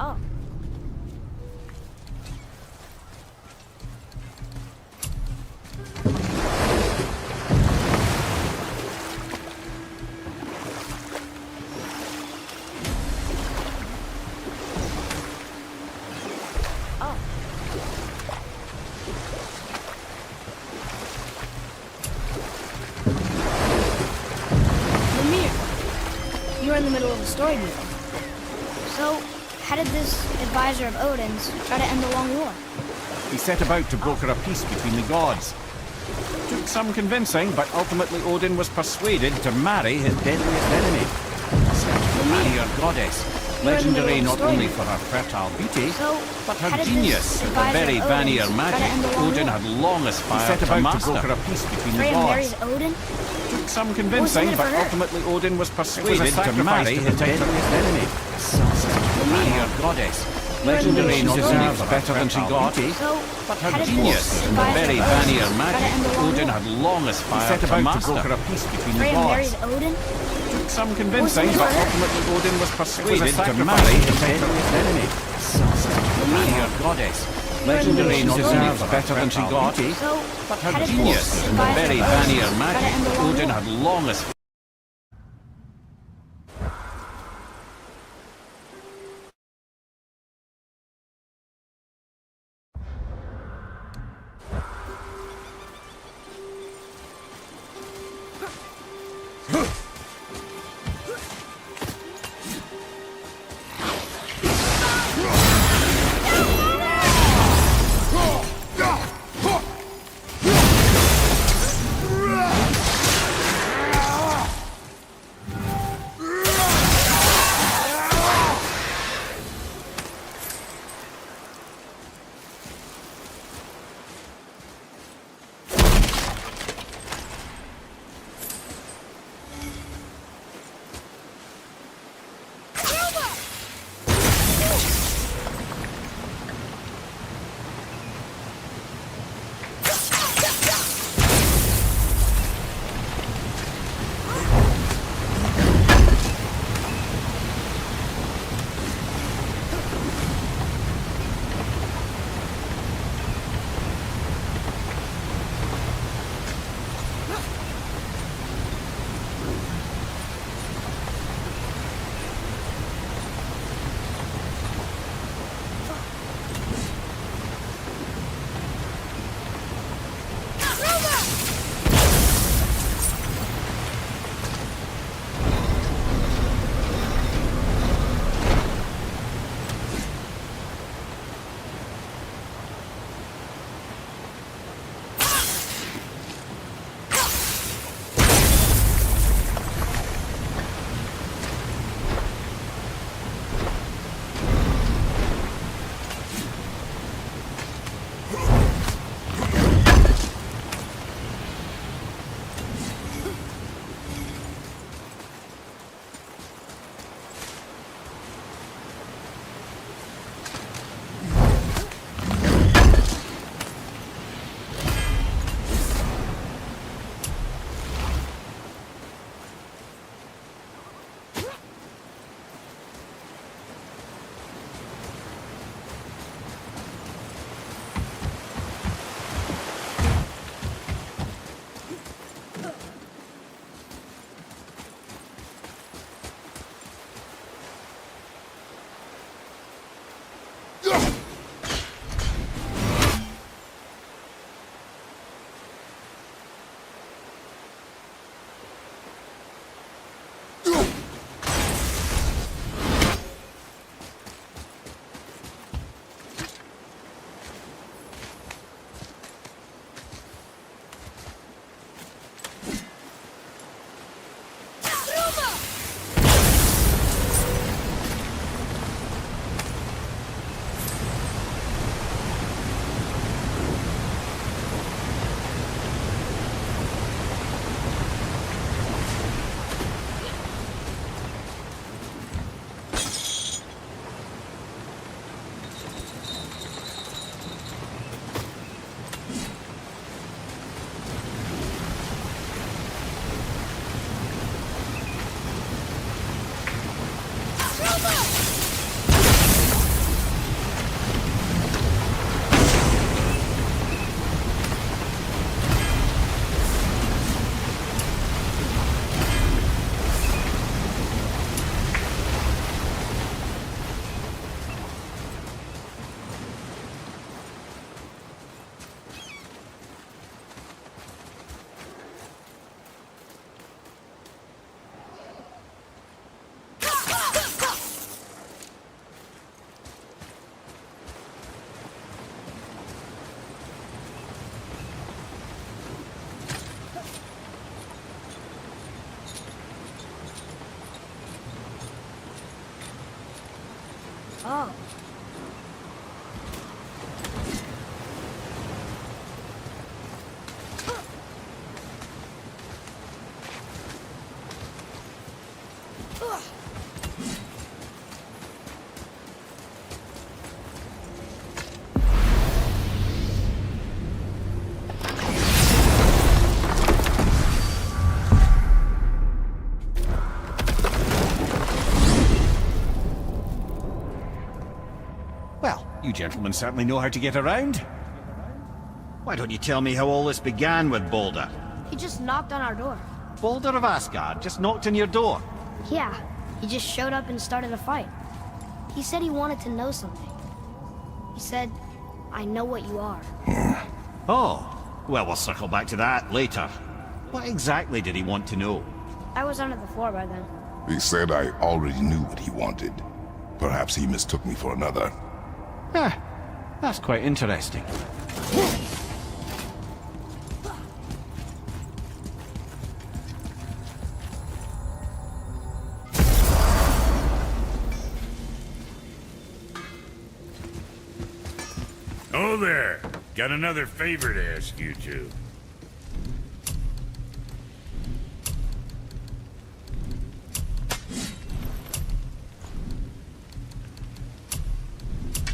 Oh. You were in the middle of a story meeting. So, how did this advisor of Odin's try to end the long war? He set about to broker a peace between the gods. Took some convincing, but ultimately Odin was persuaded to marry his deadliest enemy. A warrior goddess, legendary not only for her fertile beauty, but her genius at the very Vanir magic Odin had long aspired to master. Set about to broker a peace between the gods. Marries Odin? Took some convincing, but ultimately Odin was persuaded to marry his deadliest enemy. A warrior goddess, legendary not only for better than she got, but her genius at the very Vanir magic Odin had long aspired to master. Set about to broker a peace between the gods. Odin? Took some convincing, but ultimately Odin was persuaded to marry his deadliest enemy. A warrior goddess, legendary not only for better than she got, but her genius at the very Vanir magic Odin had long aspired. Oh. Well, you gentlemen certainly know how to get around. Why don't you tell me how all this began with Balder? He just knocked on our door. Balder of Asgard just knocked on your door. Yeah, he just showed up and started a fight. He said he wanted to know something. He said, I know what you are. Oh, well, we'll circle back to that later. What exactly did he want to know? I was under the floor by then. He said I already knew what he wanted. Perhaps he mistook me for another. That's quite interesting. Oh there! Got another favor to ask you two.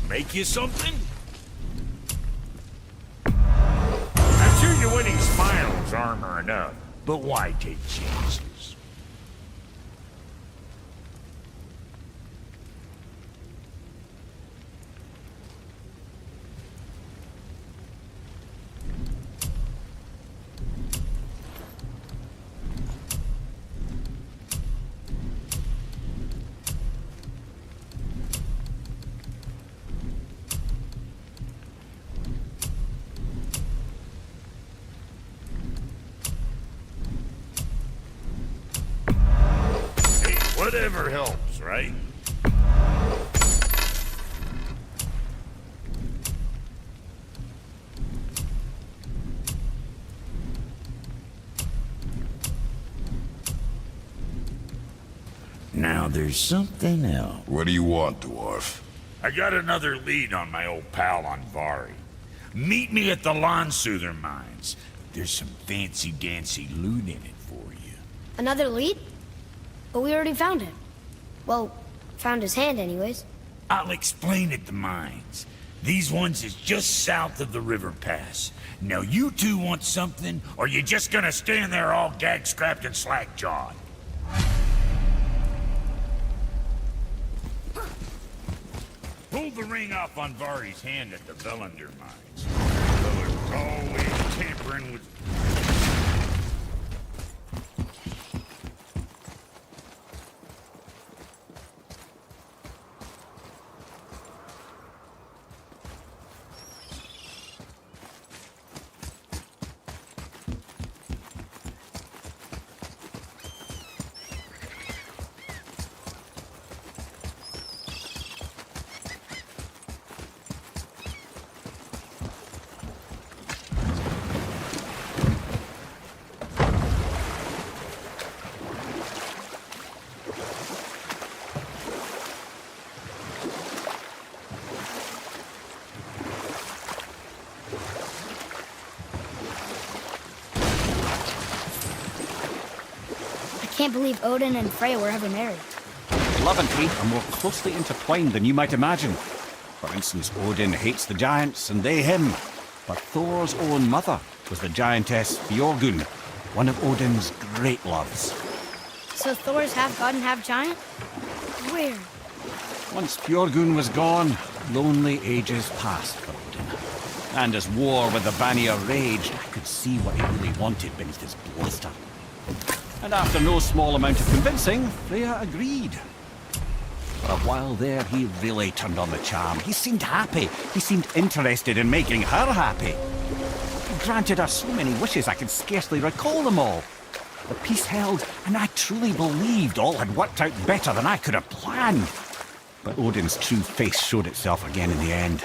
Make you something? I'm sure your winning smile's armor enough, but why take chances? Whatever helps, right? Now there's something else. What do you want, dwarf? I got another lead on my old pal on Vari. Meet me at the Lawnsoother mines. There's some fancy-dancy loot in it for you. Another lead? But we already found him. Well, found his hand anyways. I'll explain at the mines. These ones is just south of the river pass. Now you two want something, or you just gonna stand there all gag-scrapped and slack-jawed? Pulled the ring off on Vari's hand at the Velander mines. Fella's always tampering with... I can't believe Odin and Freya were ever married. Love and hate are more closely intertwined than you might imagine. For instance, Odin hates the giants and they him. But Thor's own mother was the giantess Björgund, one of Odin's great loves. So Thor's half god and half giant? Weird. Once Björgund was gone, lonely ages passed for Odin. And as war with the Vanir raged, I could see what he really wanted beneath his bluster. And after no small amount of convincing, Freya agreed. For a while there, he really turned on the charm. He seemed happy. He seemed interested in making her happy. He granted her so many wishes I could scarcely recall them all. The peace held, and I truly believed all had worked out better than I could have planned. But Odin's true face showed itself again in the end.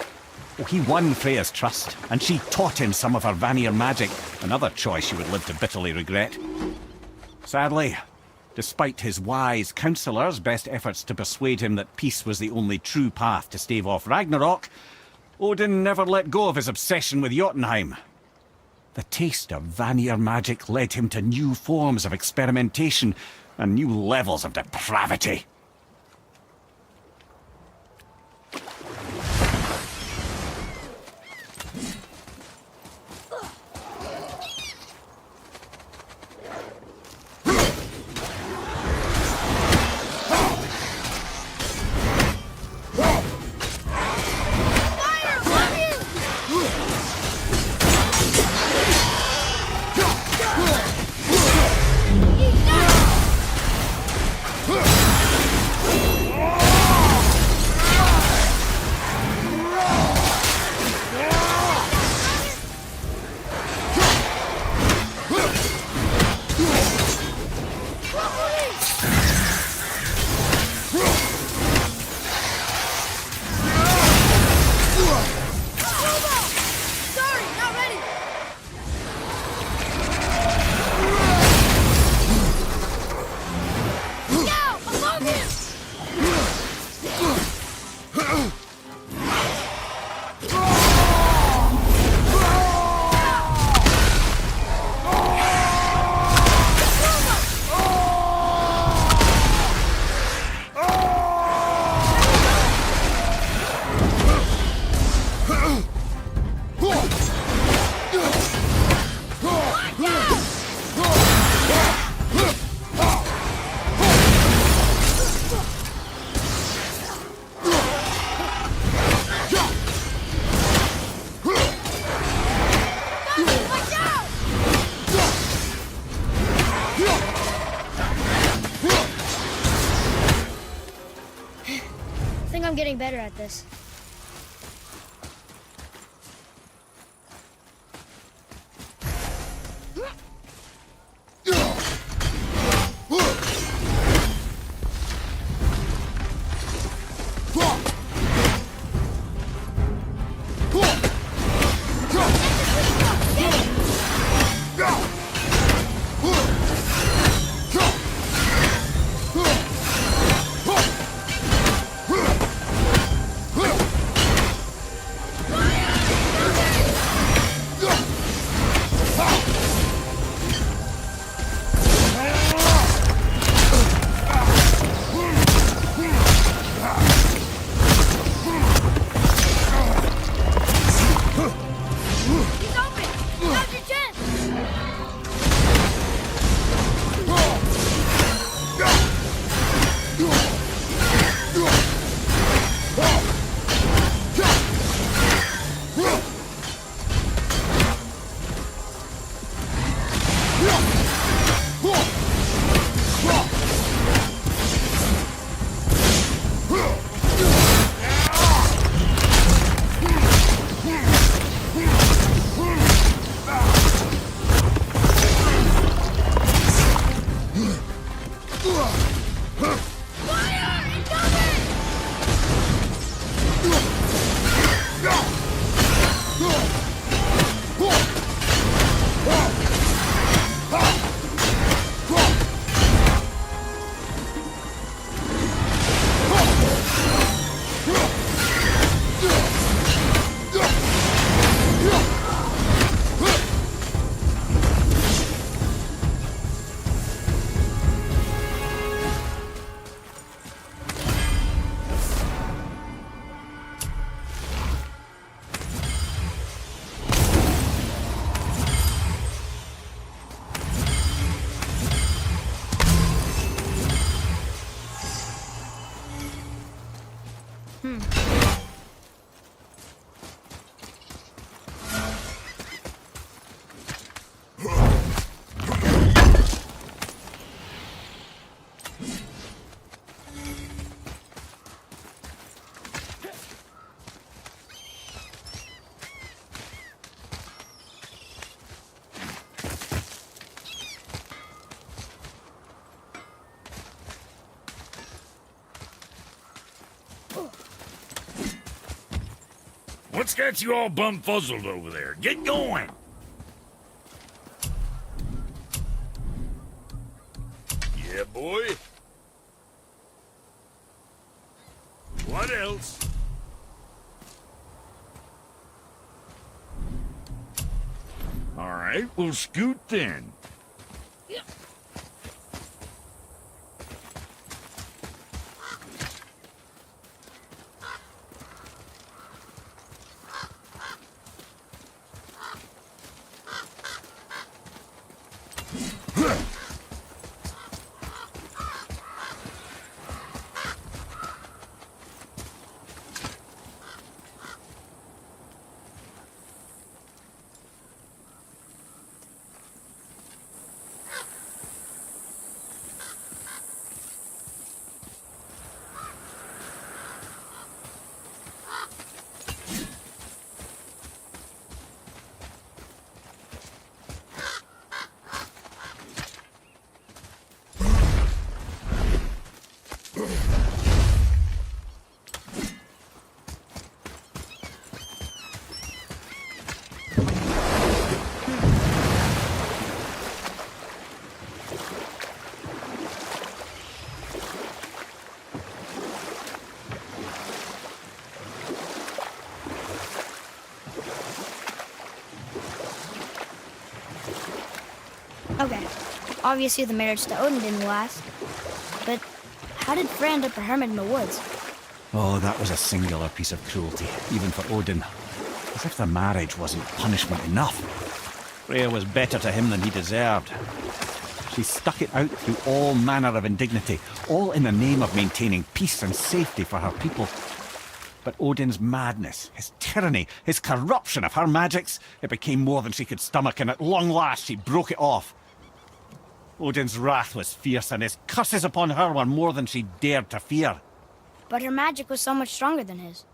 Oh, he won Freya's trust, and she taught him some of her Vanir magic, another choice she would live to bitterly regret. Sadly, Despite his wise counsellors' best efforts to persuade him that peace was the only true path to stave off Ragnarok, Odin never let go of his obsession with Jotunheim. The taste of Vanir magic led him to new forms of experimentation and new levels of depravity. I'm getting better at this. What's got you all bumfuzzled over there? Get going! Yeah, boy. What else? All right, we'll scoot then. Okay, obviously the marriage to Odin didn't last. But how did Frey end up a hermit in the woods? Oh, that was a singular piece of cruelty, even for Odin. As if the marriage wasn't punishment enough. Freya was better to him than he deserved. She stuck it out through all manner of indignity, all in the name of maintaining peace and safety for her people. But Odin's madness, his tyranny, his corruption of her magics, it became more than she could stomach, and at long last she broke it off. Odin's wrath was fierce, and his curses upon her were more than she dared to fear. But her magic was so much stronger than his.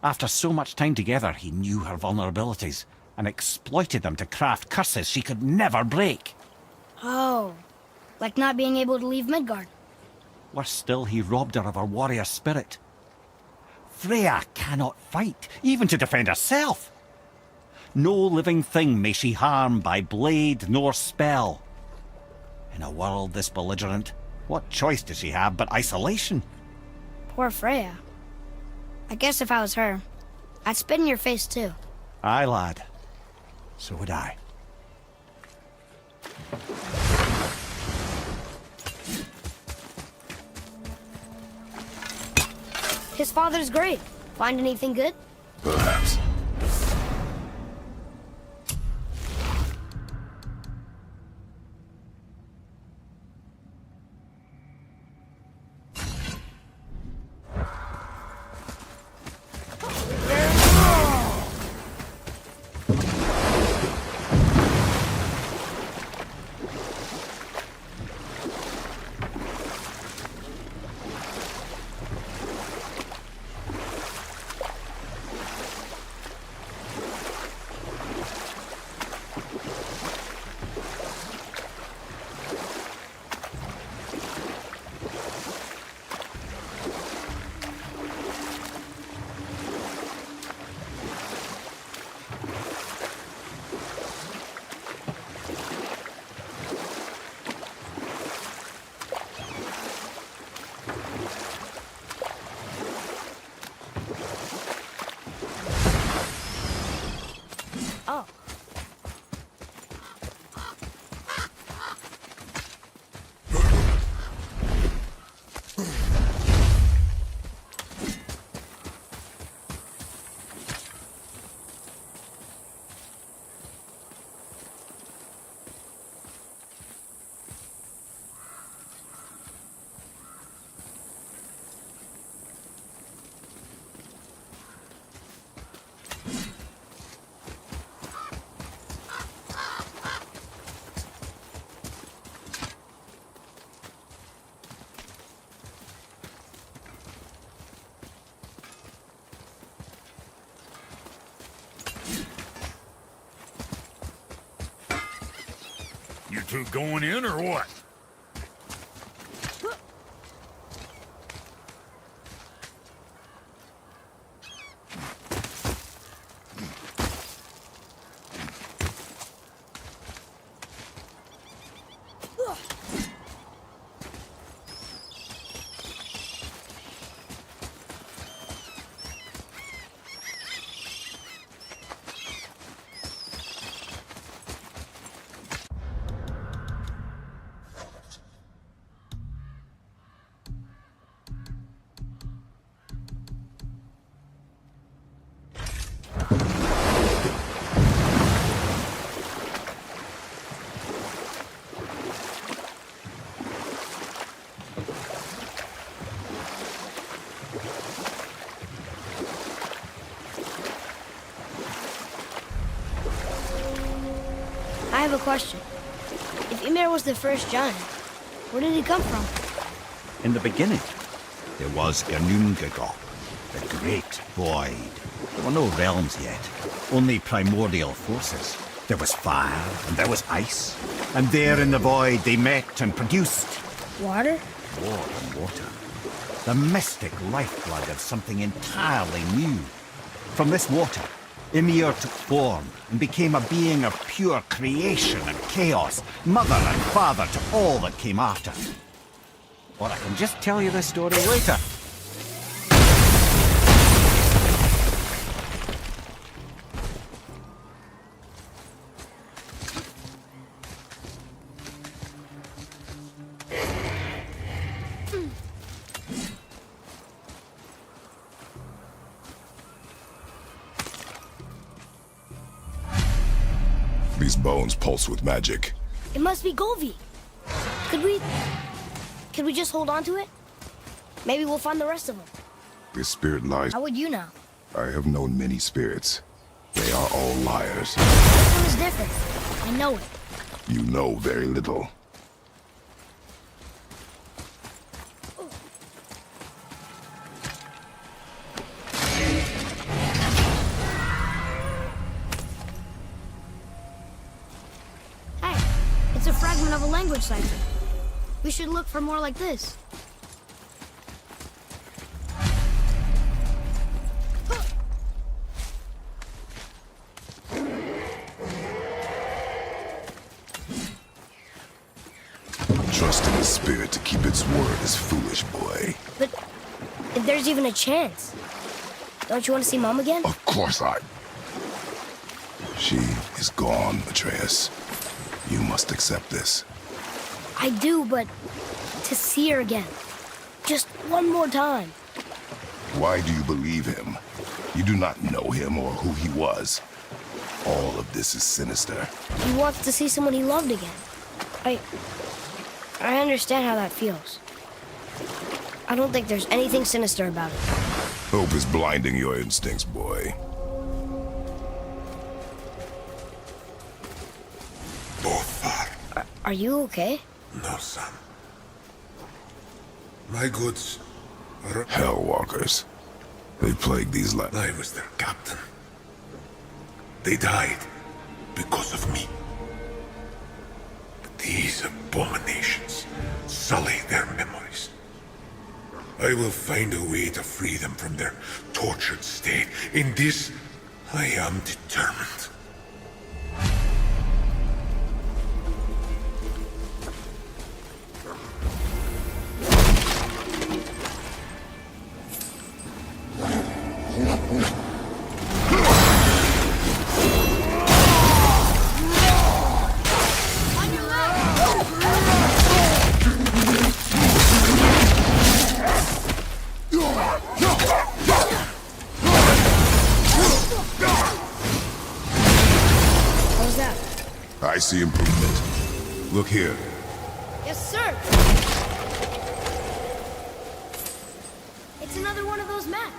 After so much time together, he knew her vulnerabilities, and exploited them to craft curses she could never break. Oh, like not being able to leave Midgard. Worse still, he robbed her of her warrior spirit. Freya cannot fight, even to defend herself. No living thing may she harm by blade nor spell. In a world this belligerent, what choice does she have but isolation? Poor Freya. I guess if I was her, I'd spit in your face too. Aye, lad. So would I. His father's great. Find anything good? Perhaps. Oh. You two going in or what? I have a question. If Ymir was the first giant, where did he come from? In the beginning, there was GMGOW, the Great Void. There were no realms yet, only primordial forces. There was fire, and there was ice. And there in the void they met and produced Water? more than water. The mystic lifeblood of something entirely new. From this water, Ymir took form and became a being of pure creation and chaos, mother and father to all that came after. Or I can just tell you the story later. These bones pulse with magic. It must be Golvi. Could we just hold on to it? Maybe we'll find the rest of them. This spirit lies. How would you know? I have known many spirits. They are all liars. This one is different. I know it. You know very little. Hey, it's a fragment of a language cipher. We should look for more like this. Trusting the spirit to keep its word is foolish, boy. But if there's even a chance, don't you want to see Mom again? Of course I... She is gone, Atreus. You must accept this. I do, but to see her again. Just one more time. Why do you believe him? You do not know him or who he was. All of this is sinister. He wants to see someone he loved again. I understand how that feels. I don't think there's anything sinister about it. Hope is blinding your instincts, boy. Both are. Are you okay? No, son. My goods are... Hellwalkers. They plague these lands. I was their captain. They died because of me. But these abominations sully their memories. I will find a way to free them from their tortured state. In this, I am determined. How's that? I see improvement. Look here. Yes, sir. It's another one of those maps.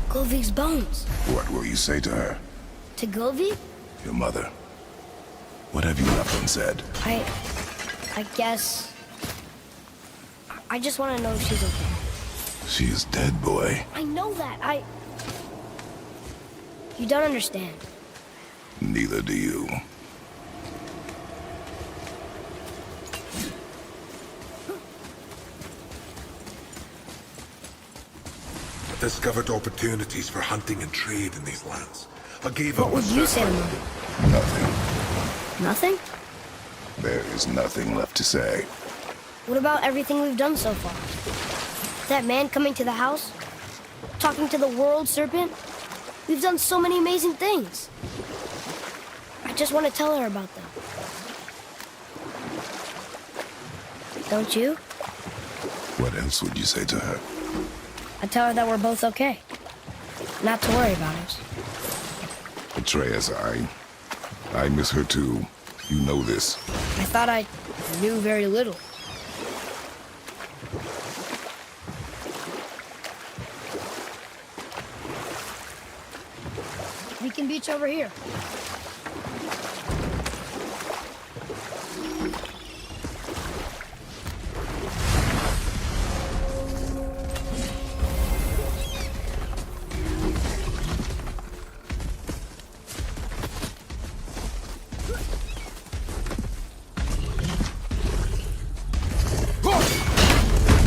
Golvi's bones. What will you say to her? To Golvi? Your mother. What have you left unsaid? I guess... I just want to know if she's okay. She is dead, boy. I know that. You don't understand. Neither do you. discovered opportunities for hunting and trade in these lands. I gave What up would my you say to birthright. Mother? Nothing. Nothing? There is nothing left to say. What about everything we've done so far? That man coming to the house? Talking to the world serpent? We've done so many amazing things. I just want to tell her about them. Don't you? What else would you say to her? I tell her that we're both okay. Not to worry about us. Atreus, I miss her too. You know this. I thought I knew very little. Beacon Beach over here.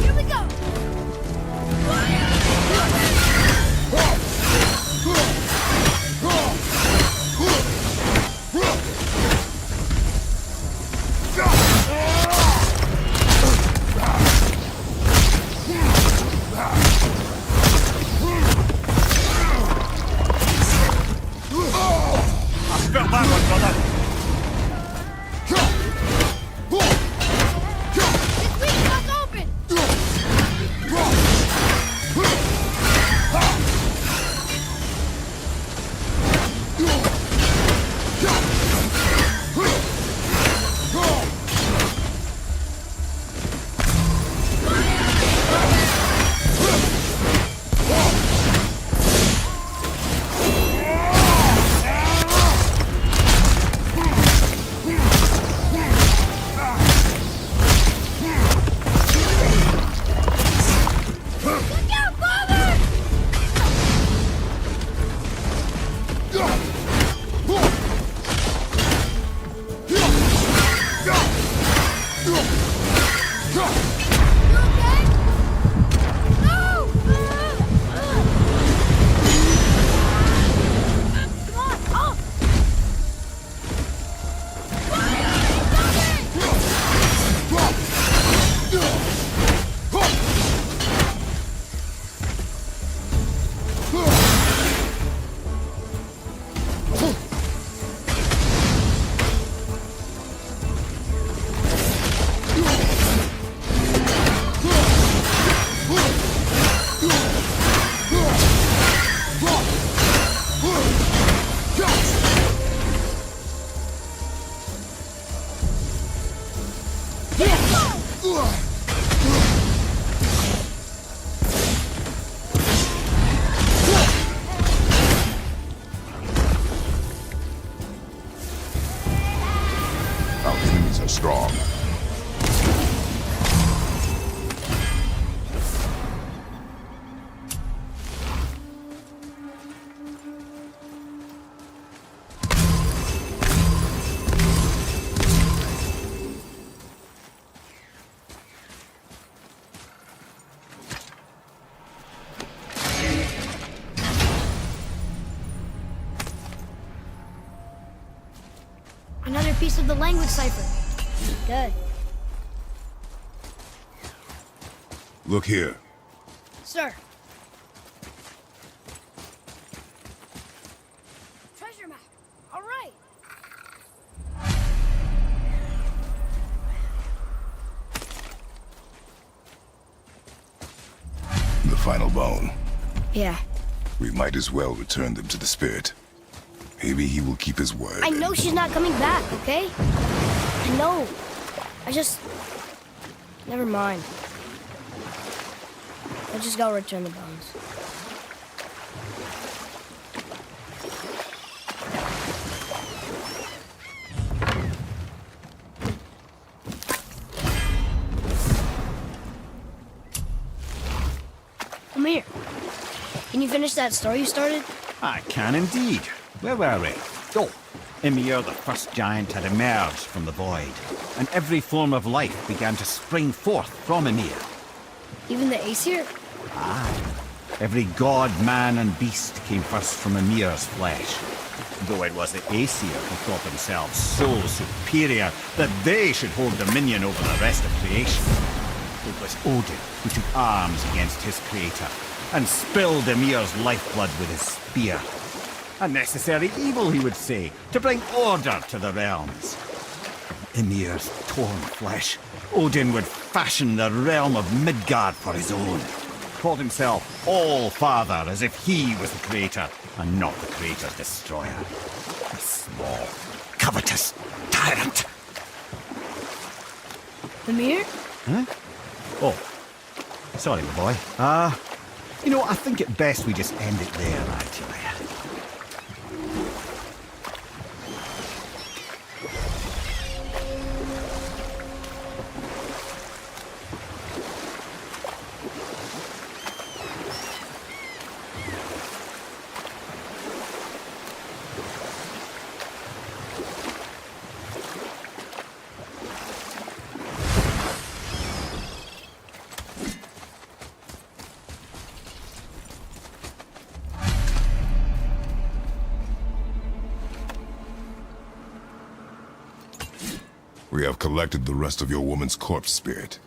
Here we go! I felt that one, brother. This window's open! Look out, Father! You okay? No! Come on, up! Our enemies are strong. Another piece of the language cipher. Good. Look here. Sir. Treasure map. All right. The final bone. Yeah. We might as well return them to the spirit. Maybe he will keep his word. I know she's not coming back, okay? I know. I just... Never mind. I'll just go return the bones. Come here. Can you finish that story you started? I can indeed. Where were we? Oh, Ymir, the first giant, had emerged from the void, and every form of life began to spring forth from Ymir. Even the Aesir? Aye. Every god, man, and beast came first from Ymir's flesh. Though it was the Aesir who thought themselves so superior that they should hold dominion over the rest of creation. It was Odin who took arms against his creator and spilled Ymir's lifeblood with his spear. A necessary evil, he would say, to bring order to the realms. From Ymir's torn flesh, Odin would fashion the realm of Midgard for his own. Called himself All-Father as if he was the creator and not the creator's destroyer. A small, covetous tyrant. Ymir? Huh? Oh, sorry, my boy. I think it best we just end it there, actually. We have collected the rest of your woman's corpse spirit.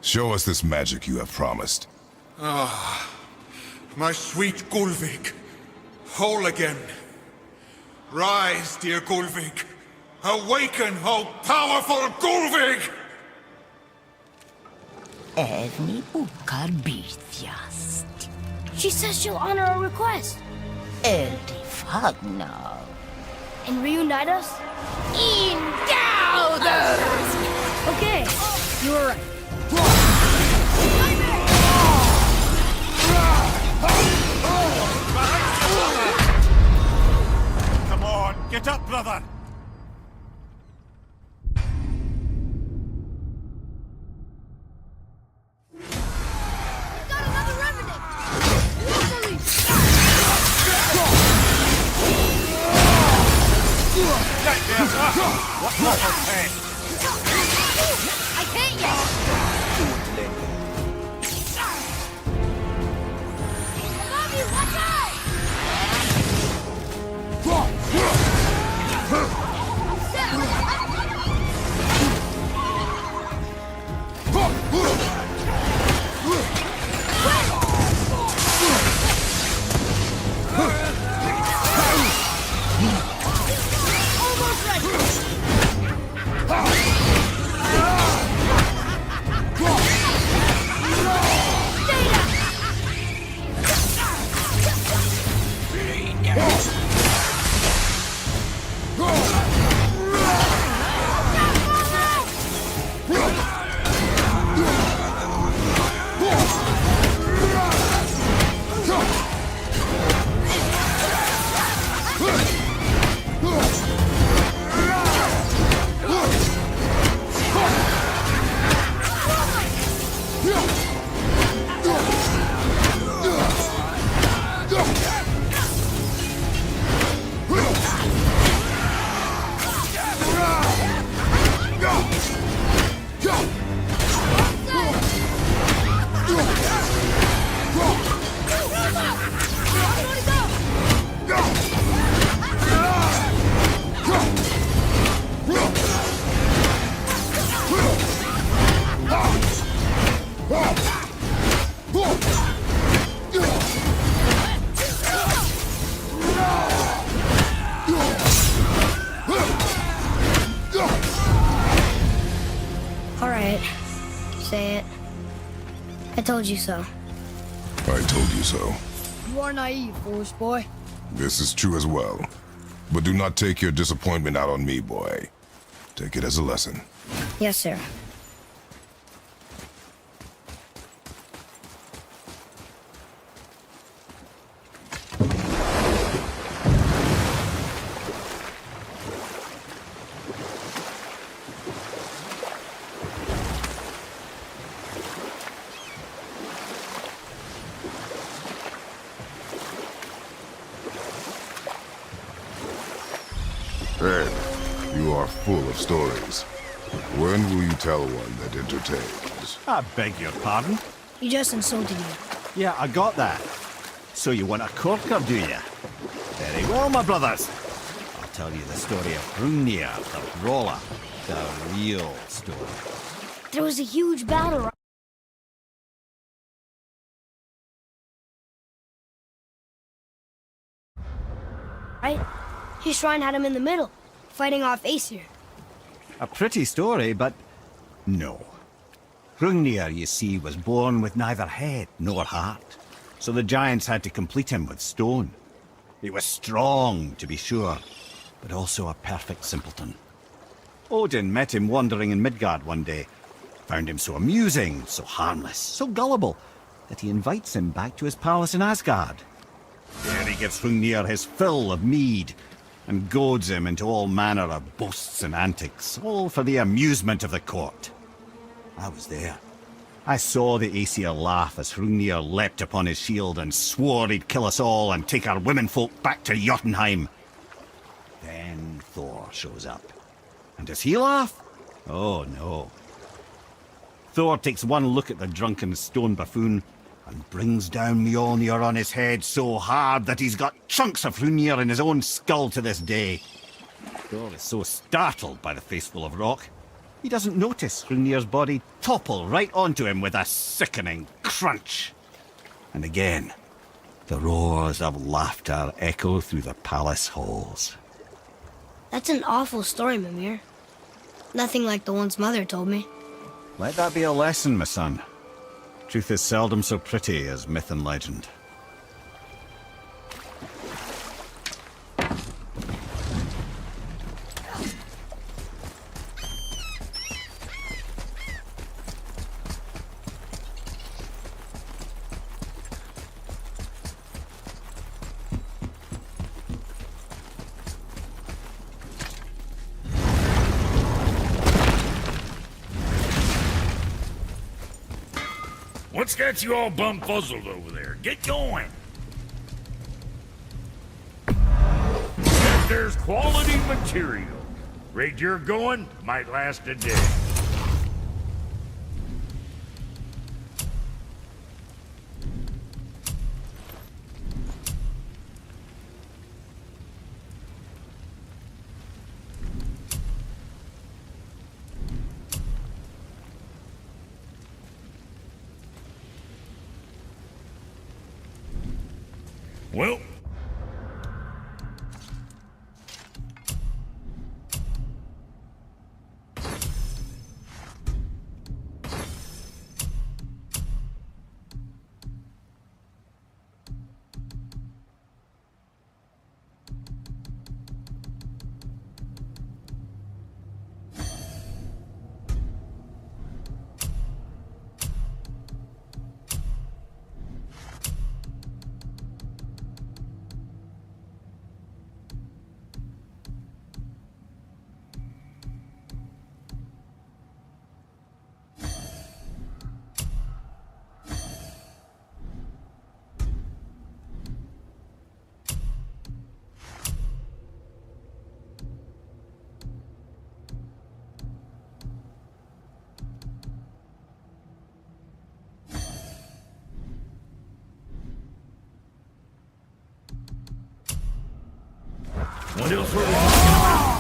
Show us this magic you have promised. My sweet Gulvik, whole again. Rise, dear Gulvik. Awaken, O powerful Gulvik! Evni ukar bitjast. She says she'll honor our request Eldi fagna. and reunite us? Okay, you were right. Come on, get up, brother! Got another revenant! What awful pain! I can't yet! Above you, watch out! Almost ready! All right, say it. I told you so. I told you so. You are naive, foolish boy. This is true as well. But do not take your disappointment out on me, boy. Take it as a lesson. Yes, sir. Ed, you are full of stories. When will you tell one that entertains? I beg your pardon? He just insulted you. Yeah, I got that. So you want a corker, do you? Very well, my brothers. I'll tell you the story of Hrungnir, the brawler. The real story. There was a huge battle, right? His shrine had him in the middle, fighting off Aesir. A pretty story, but no. Hrungnir, you see, was born with neither head nor heart, so the giants had to complete him with stone. He was strong, to be sure, but also a perfect simpleton. Odin met him wandering in Midgard one day, found him so amusing, so harmless, so gullible, that he invites him back to his palace in Asgard. There he gives Hrungnir his fill of mead, and goads him into all manner of boasts and antics, all for the amusement of the court. I was there. I saw the Aesir laugh as Hrungnir leapt upon his shield and swore he'd kill us all and take our womenfolk back to Jotunheim. Then Thor shows up. And does he laugh? Oh, no. Thor takes one look at the drunken stone buffoon and brings down Mjolnir on his head so hard that he's got chunks of Hrungnir in his own skull to this day. Thor is so startled by the face full of rock, he doesn't notice Hrungnir's body topple right onto him with a sickening crunch. And again, the roars of laughter echo through the palace halls. That's an awful story, Mimir. Nothing like the ones Mother told me. Let that be a lesson, my son. Truth is seldom so pretty as myth and legend. What's got you all bum-fuzzled over there? Get going! If there's quality material, rate you're going, might last a day. Well, what else were we talking about?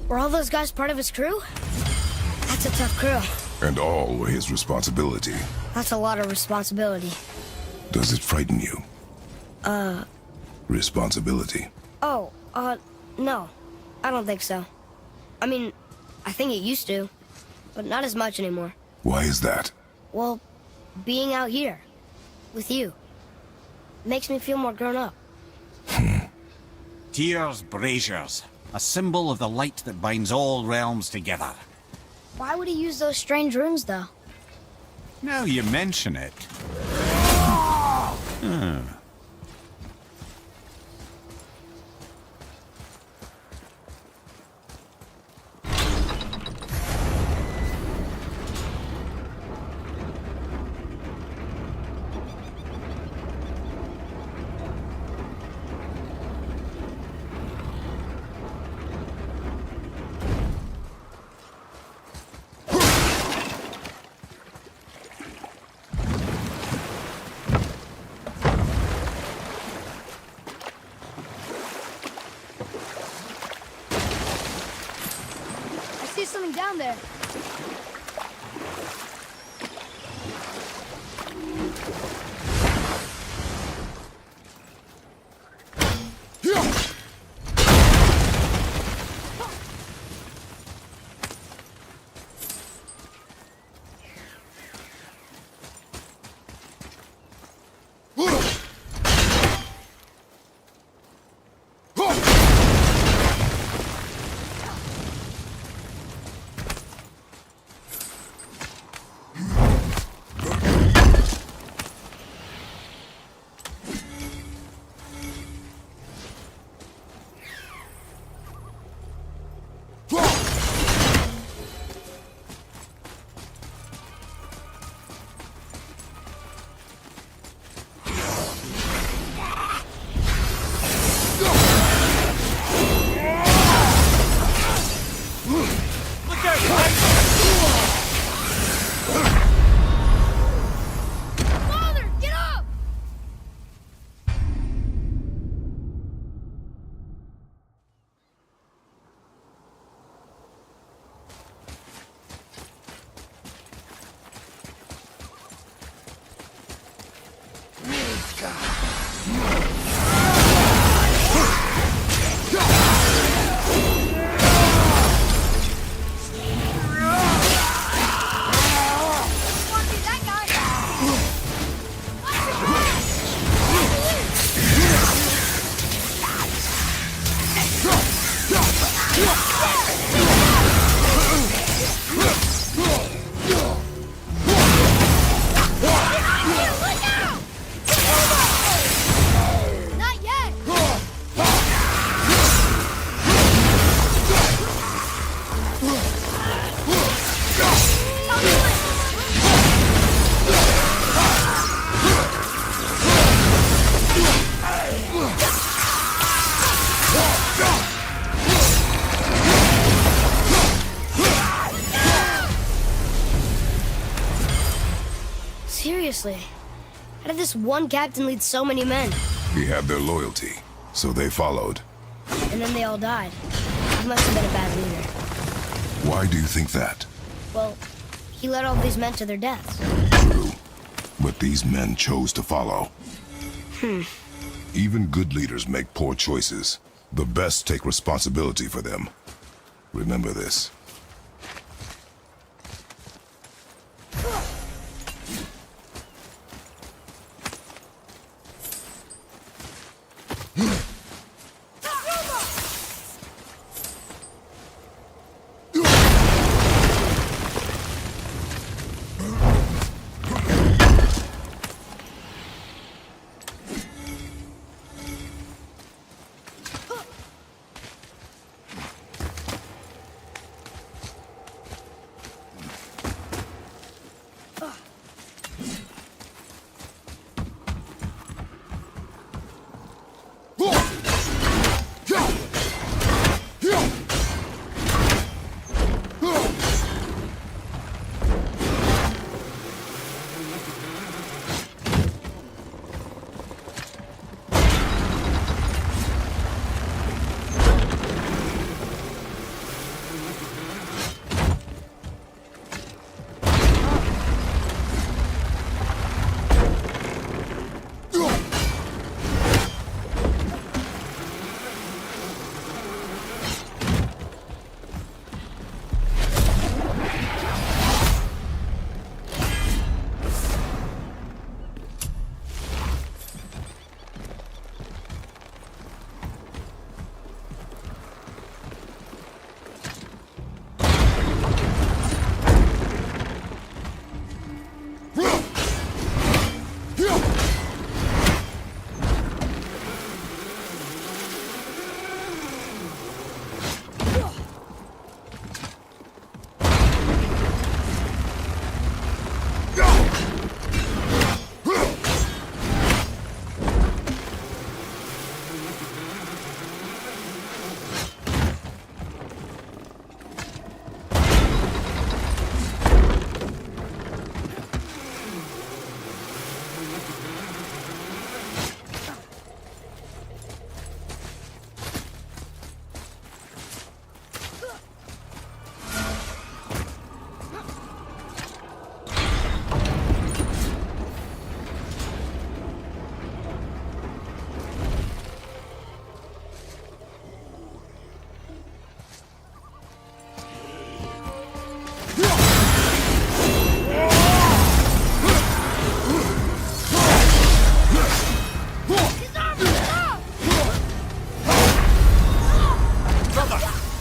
Were all those guys part of his crew? That's a tough crew. And all were his responsibility. That's a lot of responsibility. Does it frighten you? Responsibility. Oh, no. I don't think so. I mean, I think it used to, but not as much anymore. Why is that? Well, being out here, with you, makes me feel more grown up. Tyr's braziers, a symbol of the light that binds all realms together. Why would he use those strange runes, though? Now you mention it. I see something down there. Father, get up! Not yet! Seriously, how did this one captain lead so many men? He had their loyalty, so they followed. And then they all died. He must have been a bad leader. Why do you think that? Well, he led all these men to their deaths. True. But these men chose to follow. Even good leaders make poor choices. The best take responsibility for them. Remember this.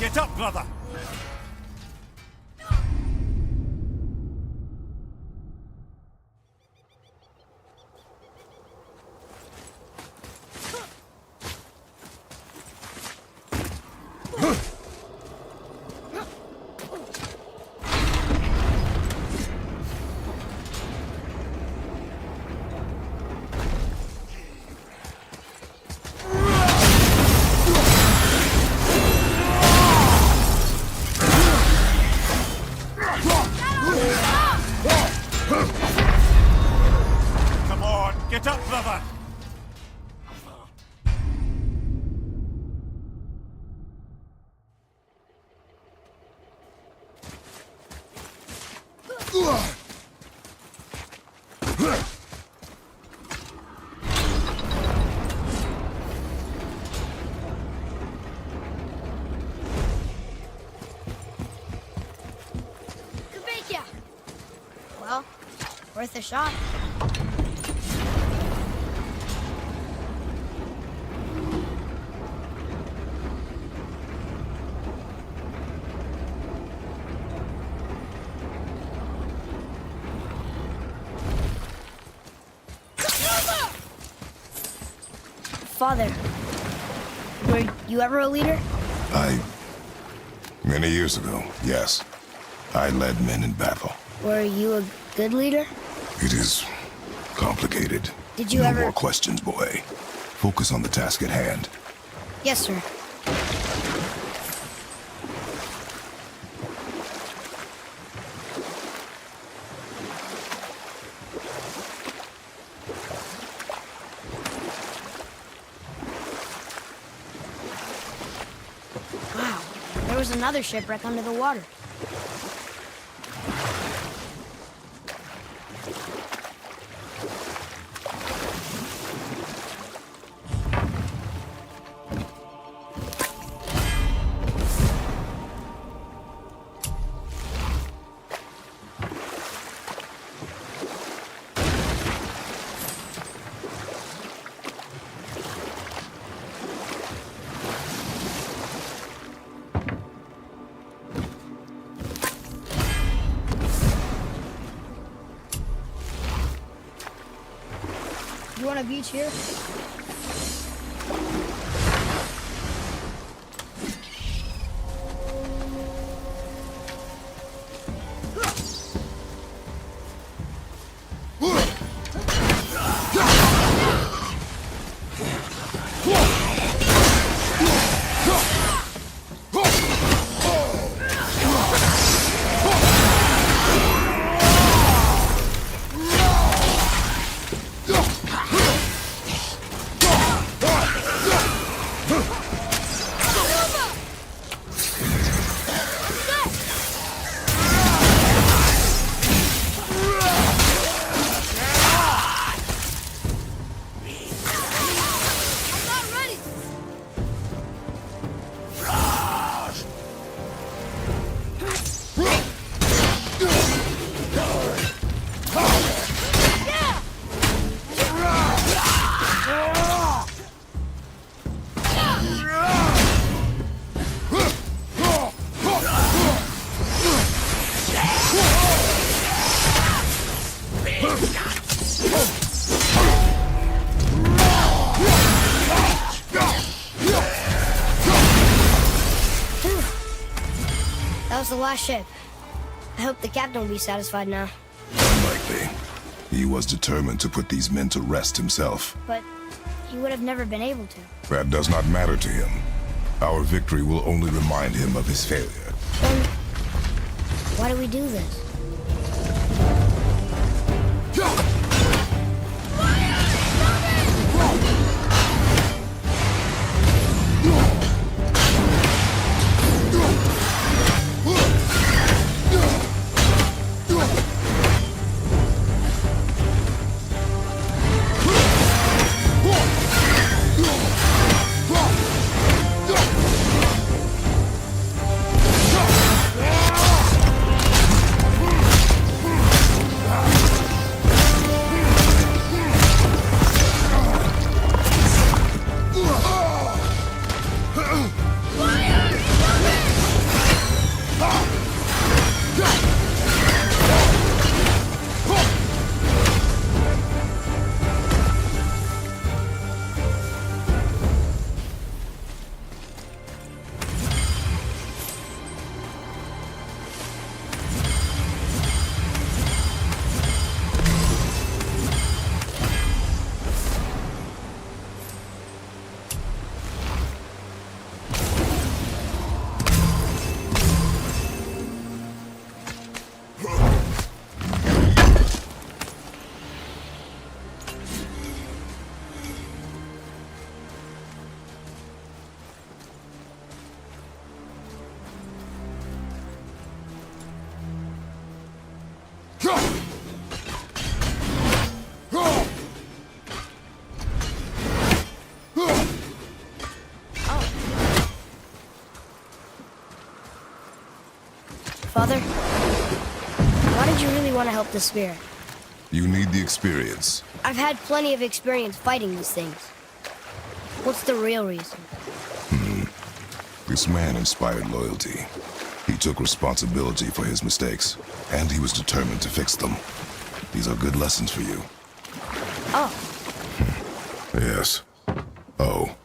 Get up, brother! Come on, get up, brother! Well, worth a shot. Father, were you ever a leader? Many years ago, yes. I led men in battle. Were you a good leader? It is complicated. Did you no ever... more questions, boy. Focus on the task at hand. Yes, sir. Wow, there was another shipwreck under the water. You want a beach here? That was the last ship. I hope the captain will be satisfied now. Unlikely. He was determined to put these men to rest himself. But he would have never been able to. That does not matter to him. Our victory will only remind him of his failure. Then why do we do this? Father, why did you really want to help the spirit? You need the experience. I've had plenty of experience fighting these things. What's the real reason? This man inspired loyalty. He took responsibility for his mistakes, and he was determined to fix them. These are good lessons for you. Oh, Yes. Oh.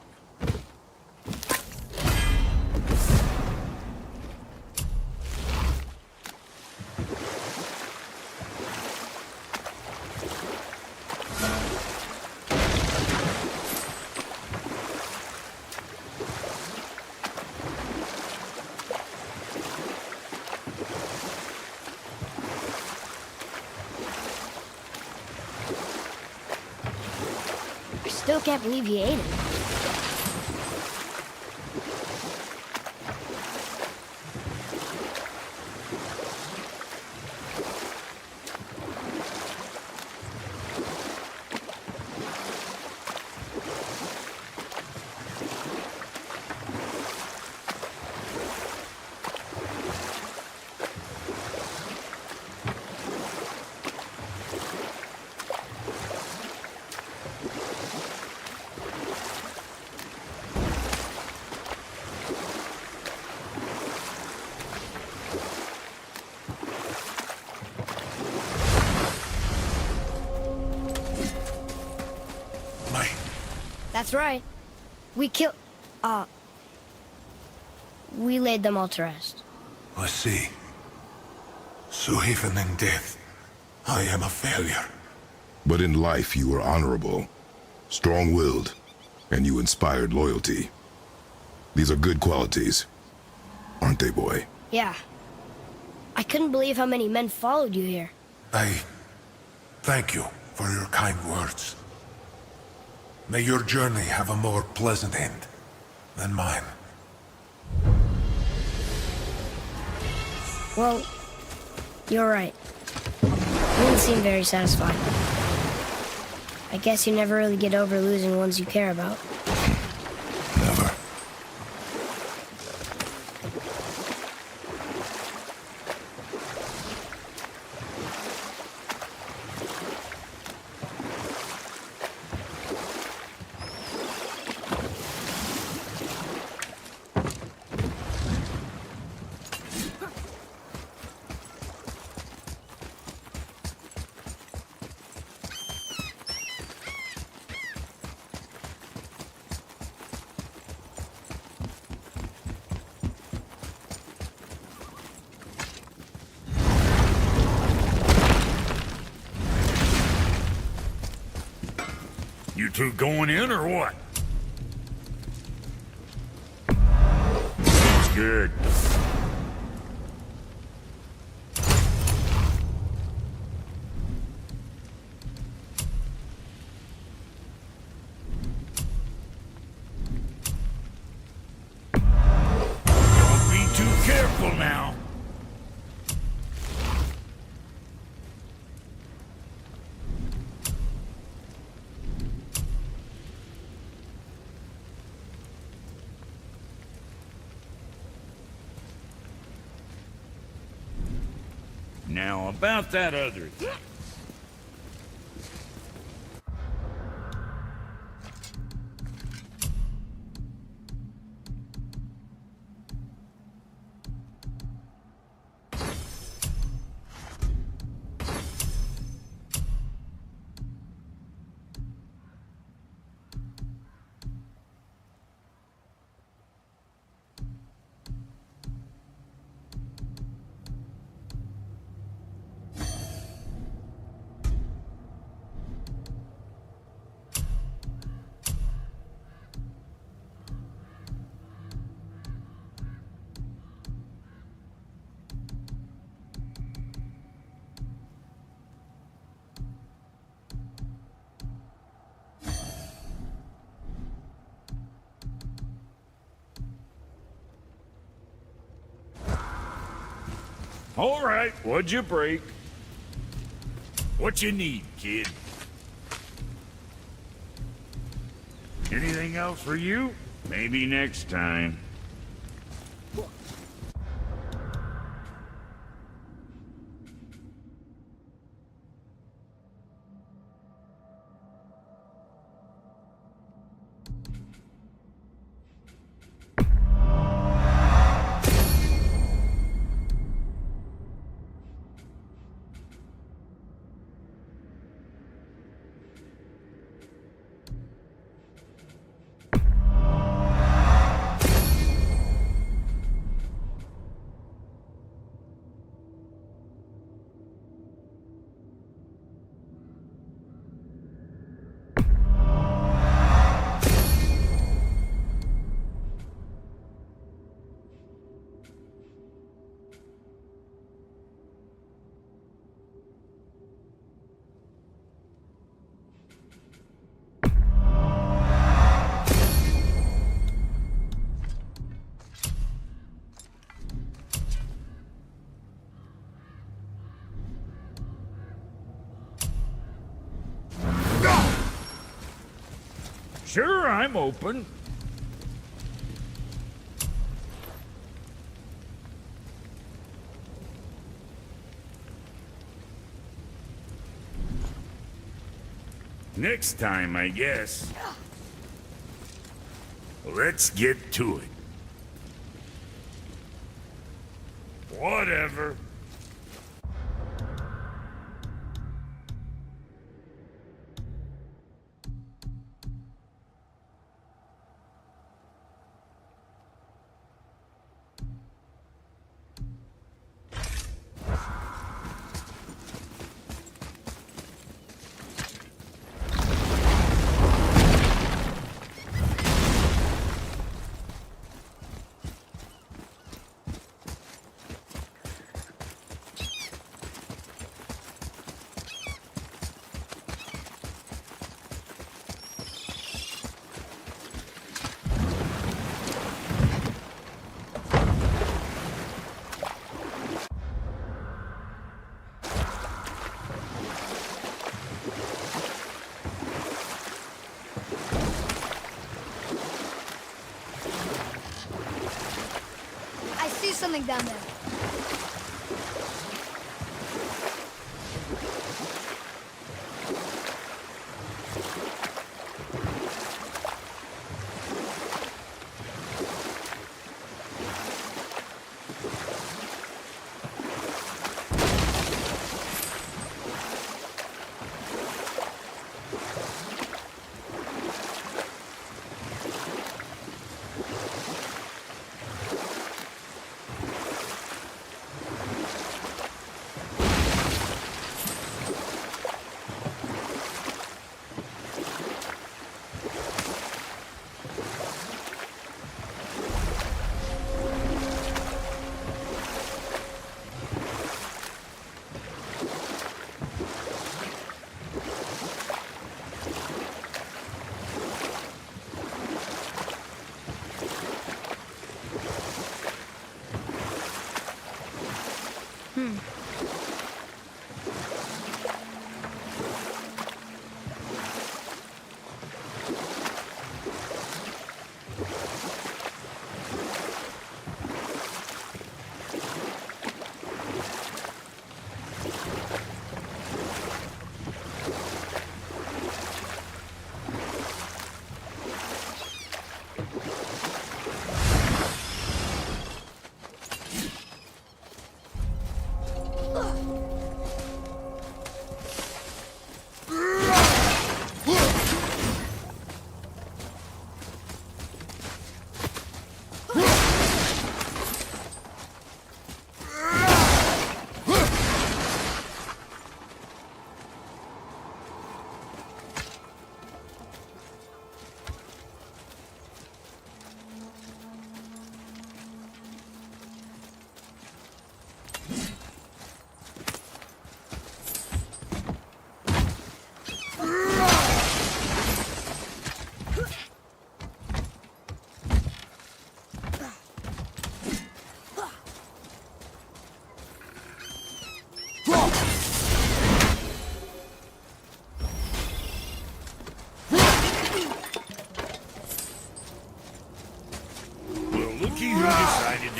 I still can't believe he ate it. My... That's right. We we laid them all to rest. I see. So even in death, I am a failure. But in life, you were honorable, strong-willed, and you inspired loyalty. These are good qualities, aren't they, boy? Yeah. I couldn't believe how many men followed you here. I thank you for your kind words. May your journey have a more pleasant end than mine. Well, you're right. You didn't seem very satisfied. I guess you never really get over losing ones you care about. Never. You two going in or what? Good. Don't be too careful now. Now, about that other thing. All right, what'd you break? What you need, kid? Anything else for you? Maybe next time. Sure, I'm open. Next time, I guess. Let's get to it. Whatever. I see something down there.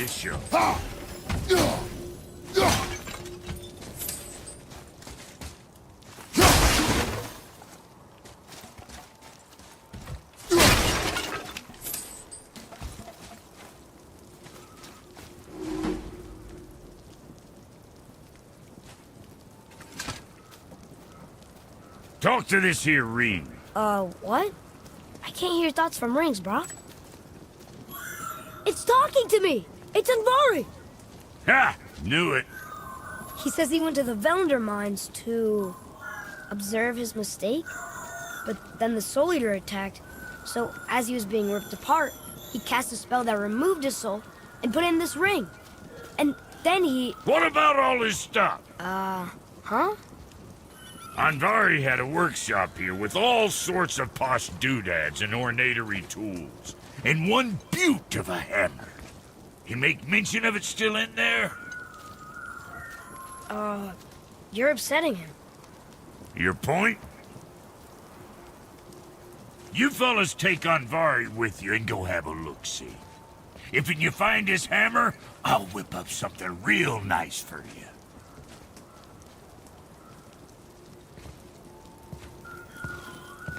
this show. Talk to this here ring. What? I can't hear thoughts from rings, Brock. It's talking to me! It's Andvari! Ha! Knew it. He says he went to the Velnder mines to observe his mistake, but then the Soul Eater attacked, so as he was being ripped apart, he cast a spell that removed his soul and put in this ring. And then he... What about all his stuff? Huh? Andvari had a workshop here with all sorts of posh doodads and ornatery tools, and one beaut of a hammer. You make mention of it still in there? You're upsetting him. Your point? You fellas take Andvari with you and go have a look-see. If you find his hammer, I'll whip up something real nice for you.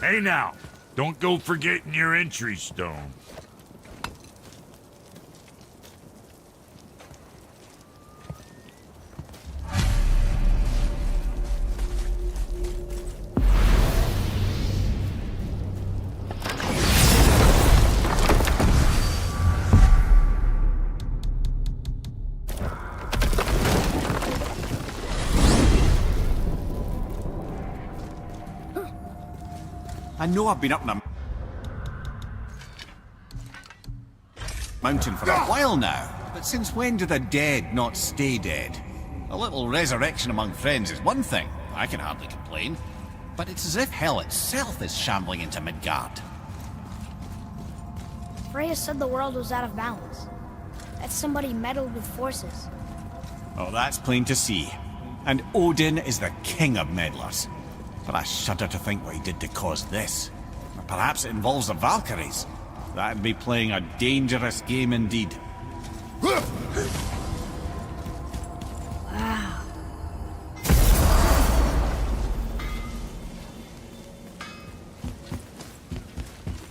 Hey now, don't go forgetting your entry stone. I know I've been up in a mountain for a while now, but since when do the dead not stay dead? A little resurrection among friends is one thing, I can hardly complain, but it's as if hell itself is shambling into Midgard. Freya said the world was out of balance. That somebody meddled with forces. Oh, that's plain to see. And Odin is the king of meddlers. But I shudder to think what he did to cause this. Or perhaps it involves the Valkyries. That'd be playing a dangerous game indeed. Wow.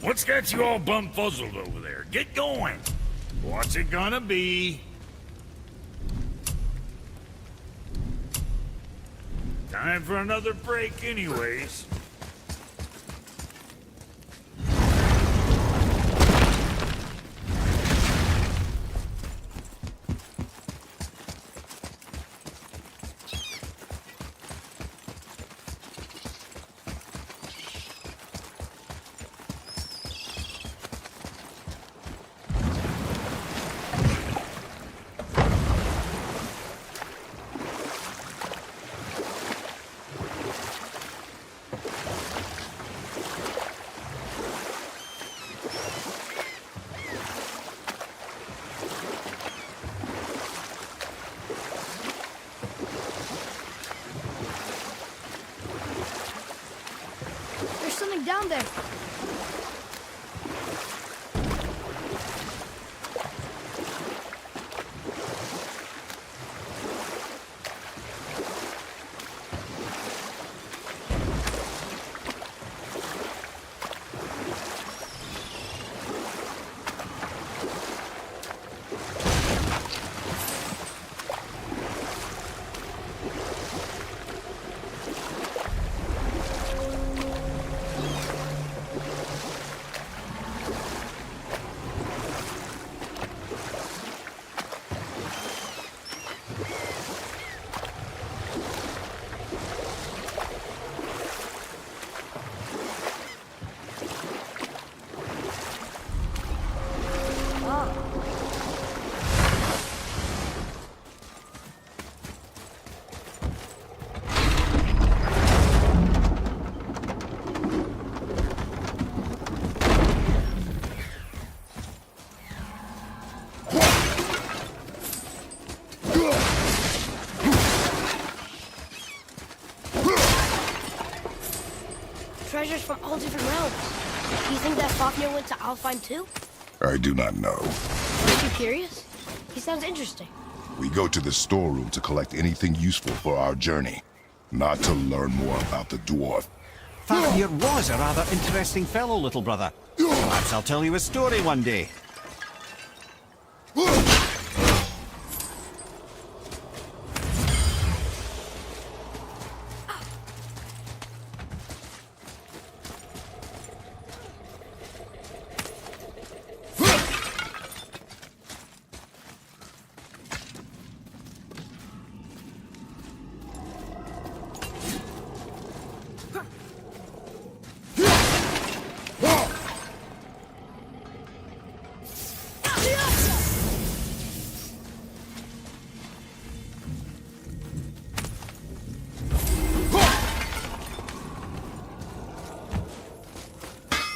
What's got you all bum-fuzzled over there? Get going! What's it gonna be? Time for another break anyways. There's something down there. Treasures from all different realms. Do you think that Fafnir went to Alfheim too? I do not know. Aren't you curious? He sounds interesting. We go to the storeroom to collect anything useful for our journey, not to learn more about the dwarf. Fafnir was a rather interesting fellow, little brother. Perhaps I'll tell you a story one day.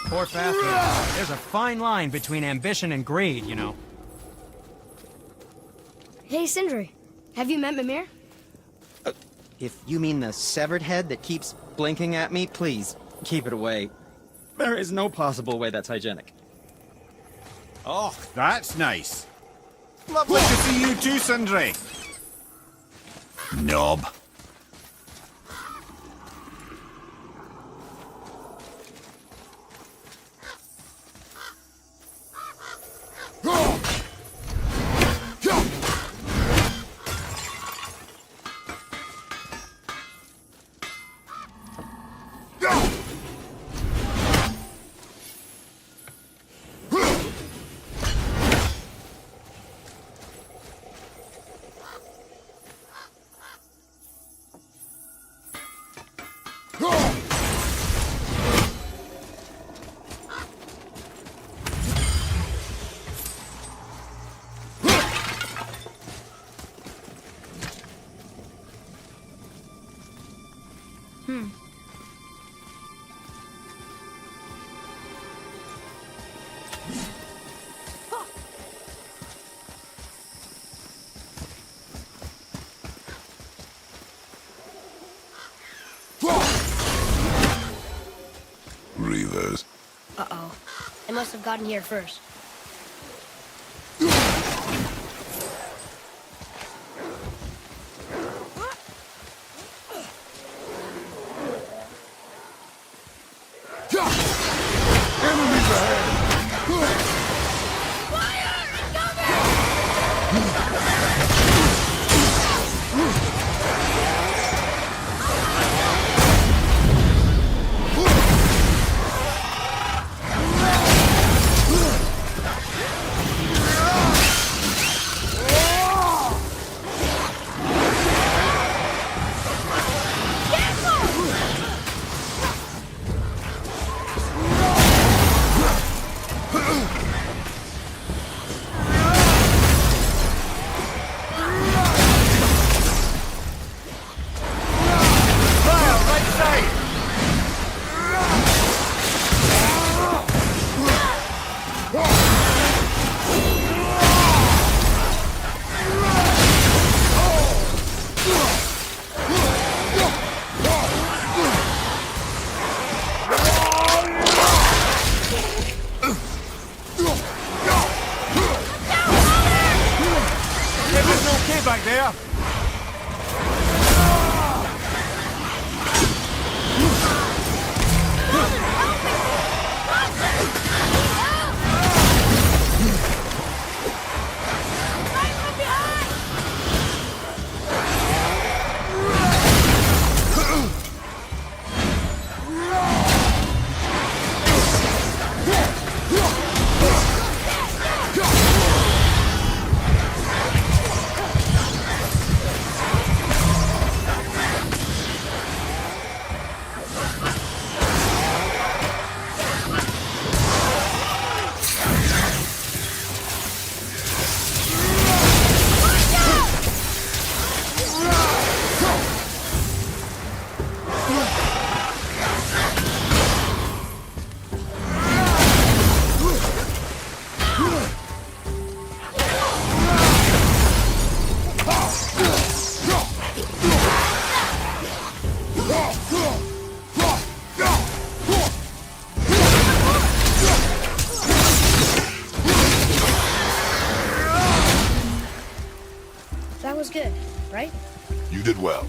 Poor Fafnir. There's a fine line between ambition and greed, you know. Hey, Sindri. Have you met Mimir? If you mean the severed head that keeps blinking at me, please, keep it away. There is no possible way that's hygienic. Oh, that's nice. Lovely to see you too, Sindri. Knob. Reavers. Uh-oh. They must have gotten here first. Enemies ahead! Back there. That was good, right? You did well.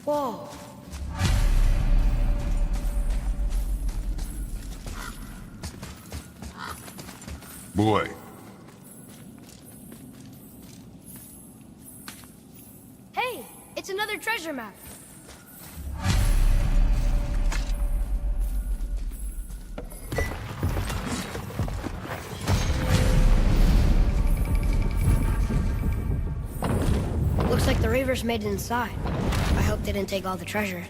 Whoa. Boy. Hey, it's another treasure map. Looks like the Reavers made it inside. I hope they didn't take all the treasure.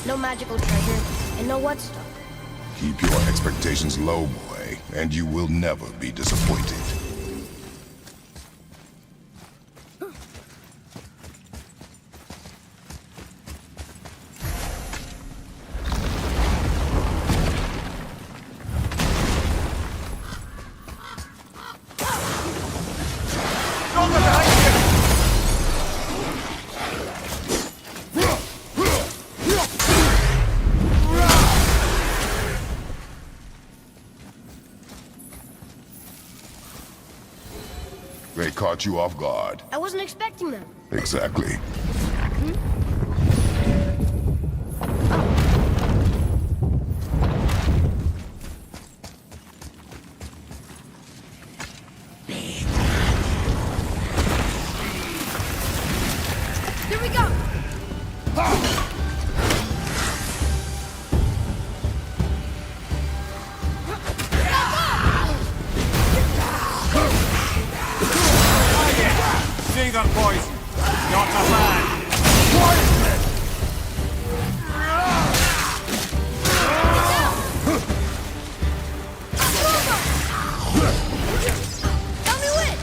No magical treasure, and no what stuff. Keep your expectations low, boy, and you will never be disappointed. caught you off guard. I wasn't expecting them. Exactly. Here we go! See that, boys? Not a man. Tell me when!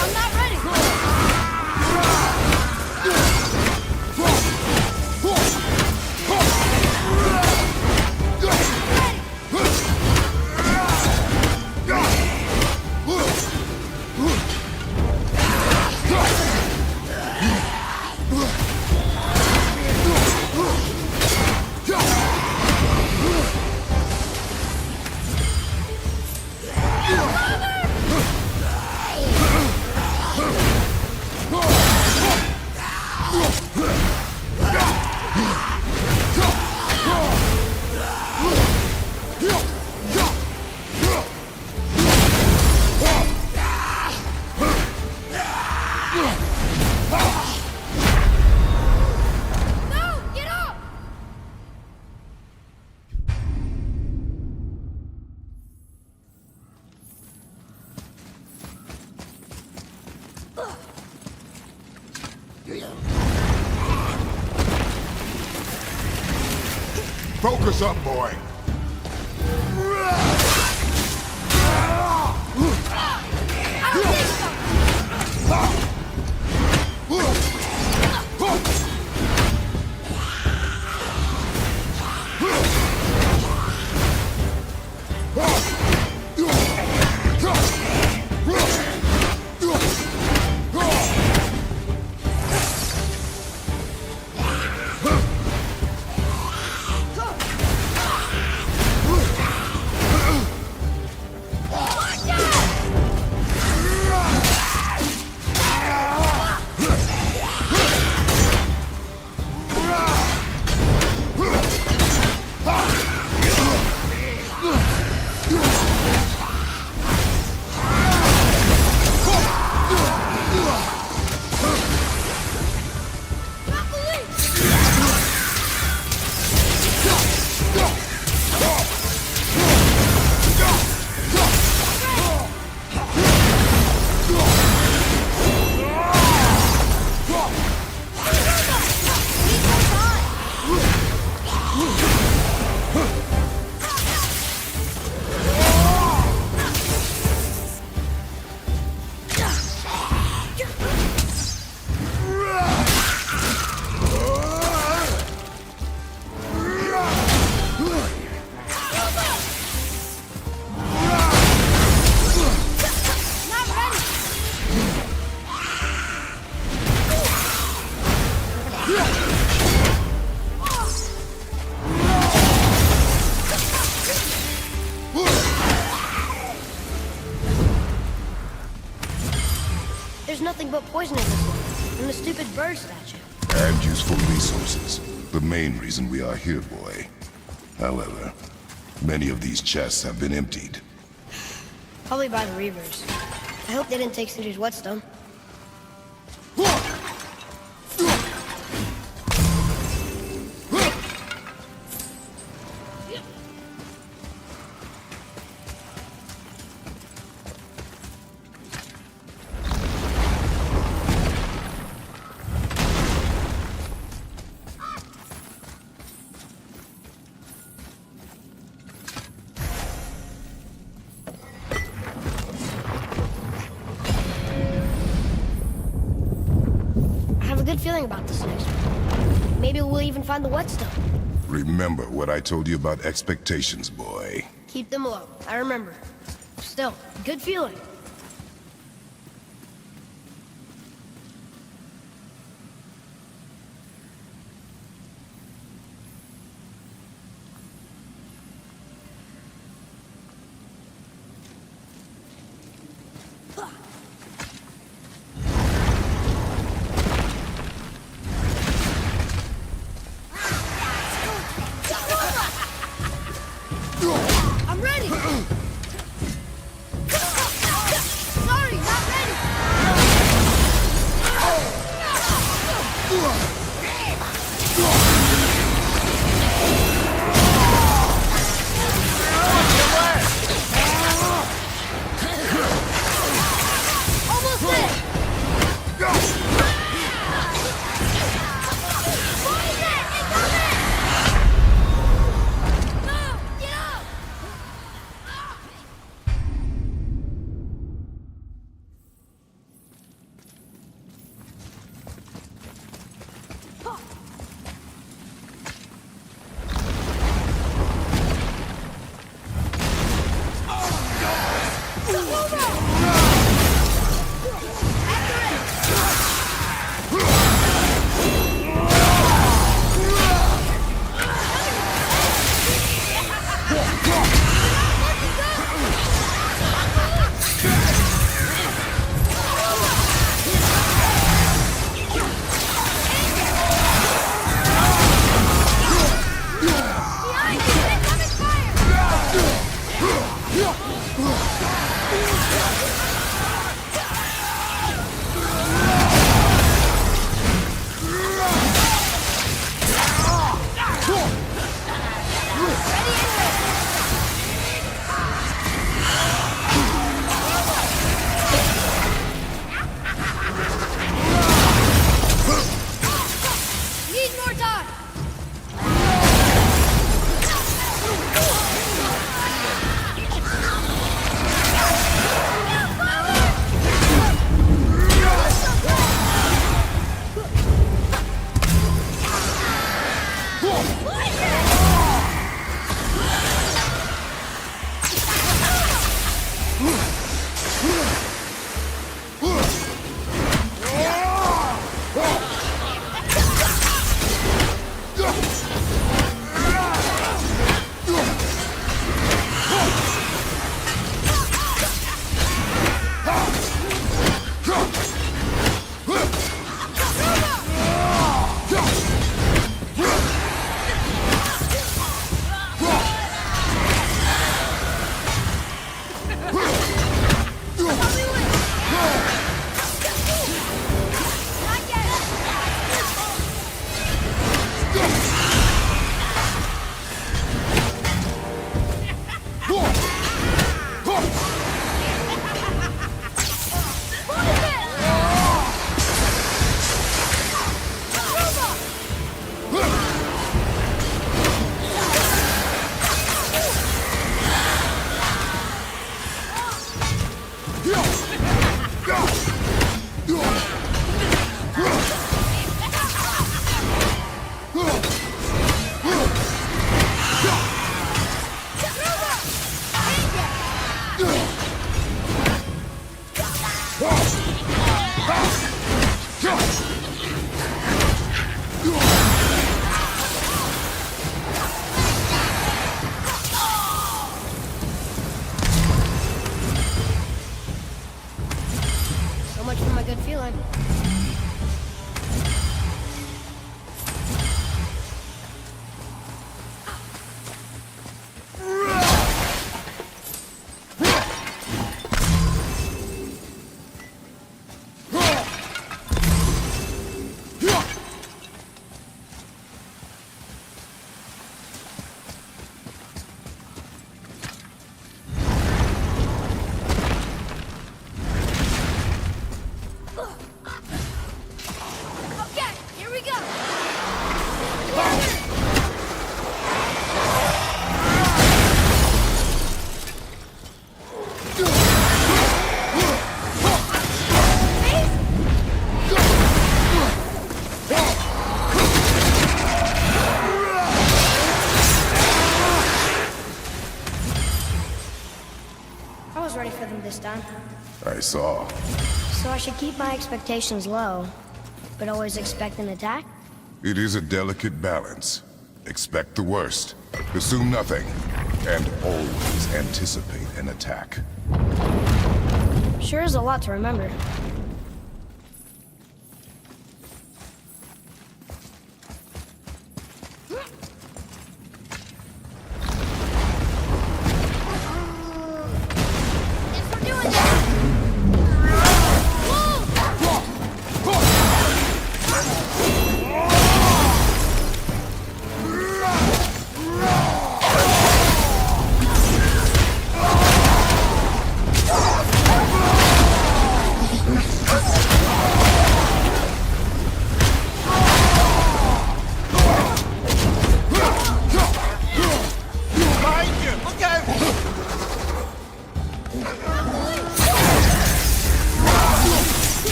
I'm not ready! No! Get up! Focus up, boy. I don't think so! There's nothing but poison in this one, and the stupid bird statue. And useful resources. The main reason we are here, boy. However, many of these chests have been emptied. Probably by the Reavers. I hope they didn't take Cinder's whetstone. I have a good feeling about this next one. Maybe we'll even find the whetstone. Remember what I told you about expectations, boy. Keep them low. I remember. Still, good feeling. I'm ready! Sorry, not ready! Almost there! Poison! Incoming! No! Get up! Behind you! Incoming fire! Need more time! So much for my good feeling. was ready for them this time. I saw. So I should keep my expectations low, but always expect an attack? It is a delicate balance. Expect the worst, assume nothing, and always anticipate an attack. Sure is a lot to remember.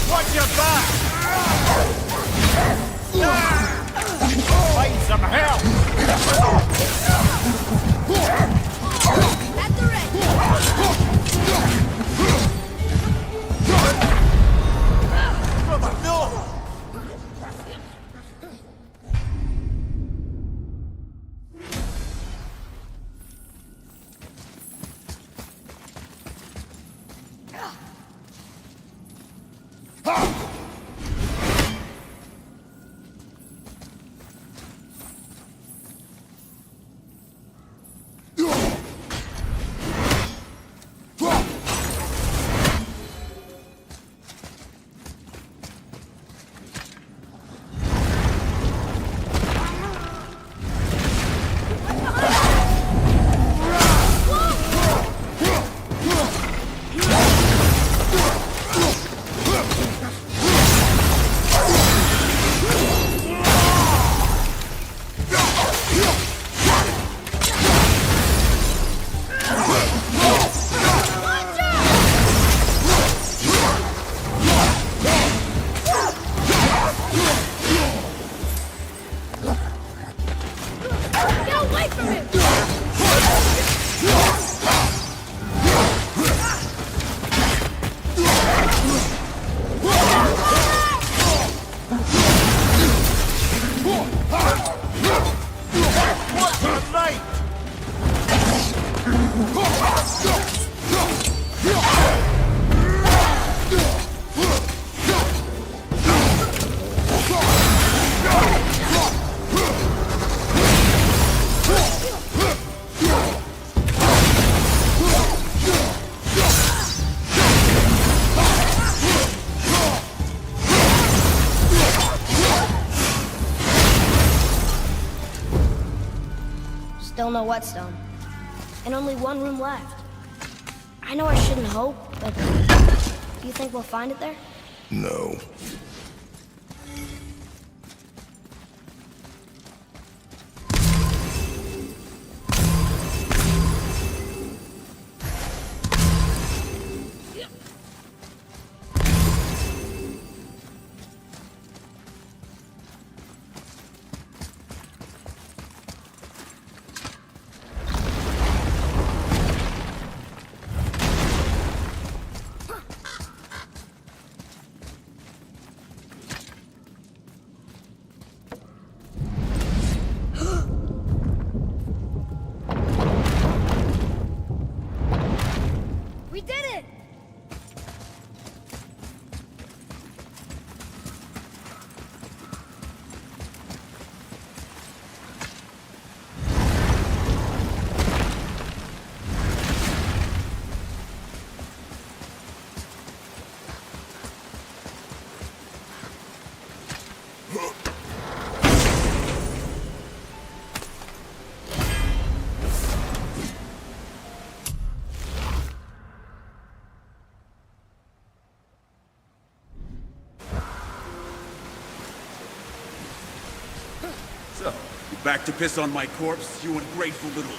Watch your back! Find some help! At the ready! No! Still no whetstone. And only one room left. I know I shouldn't hope, but do you think we'll find it there? No. We did it! So, you back to piss on my corpse, you ungrateful little...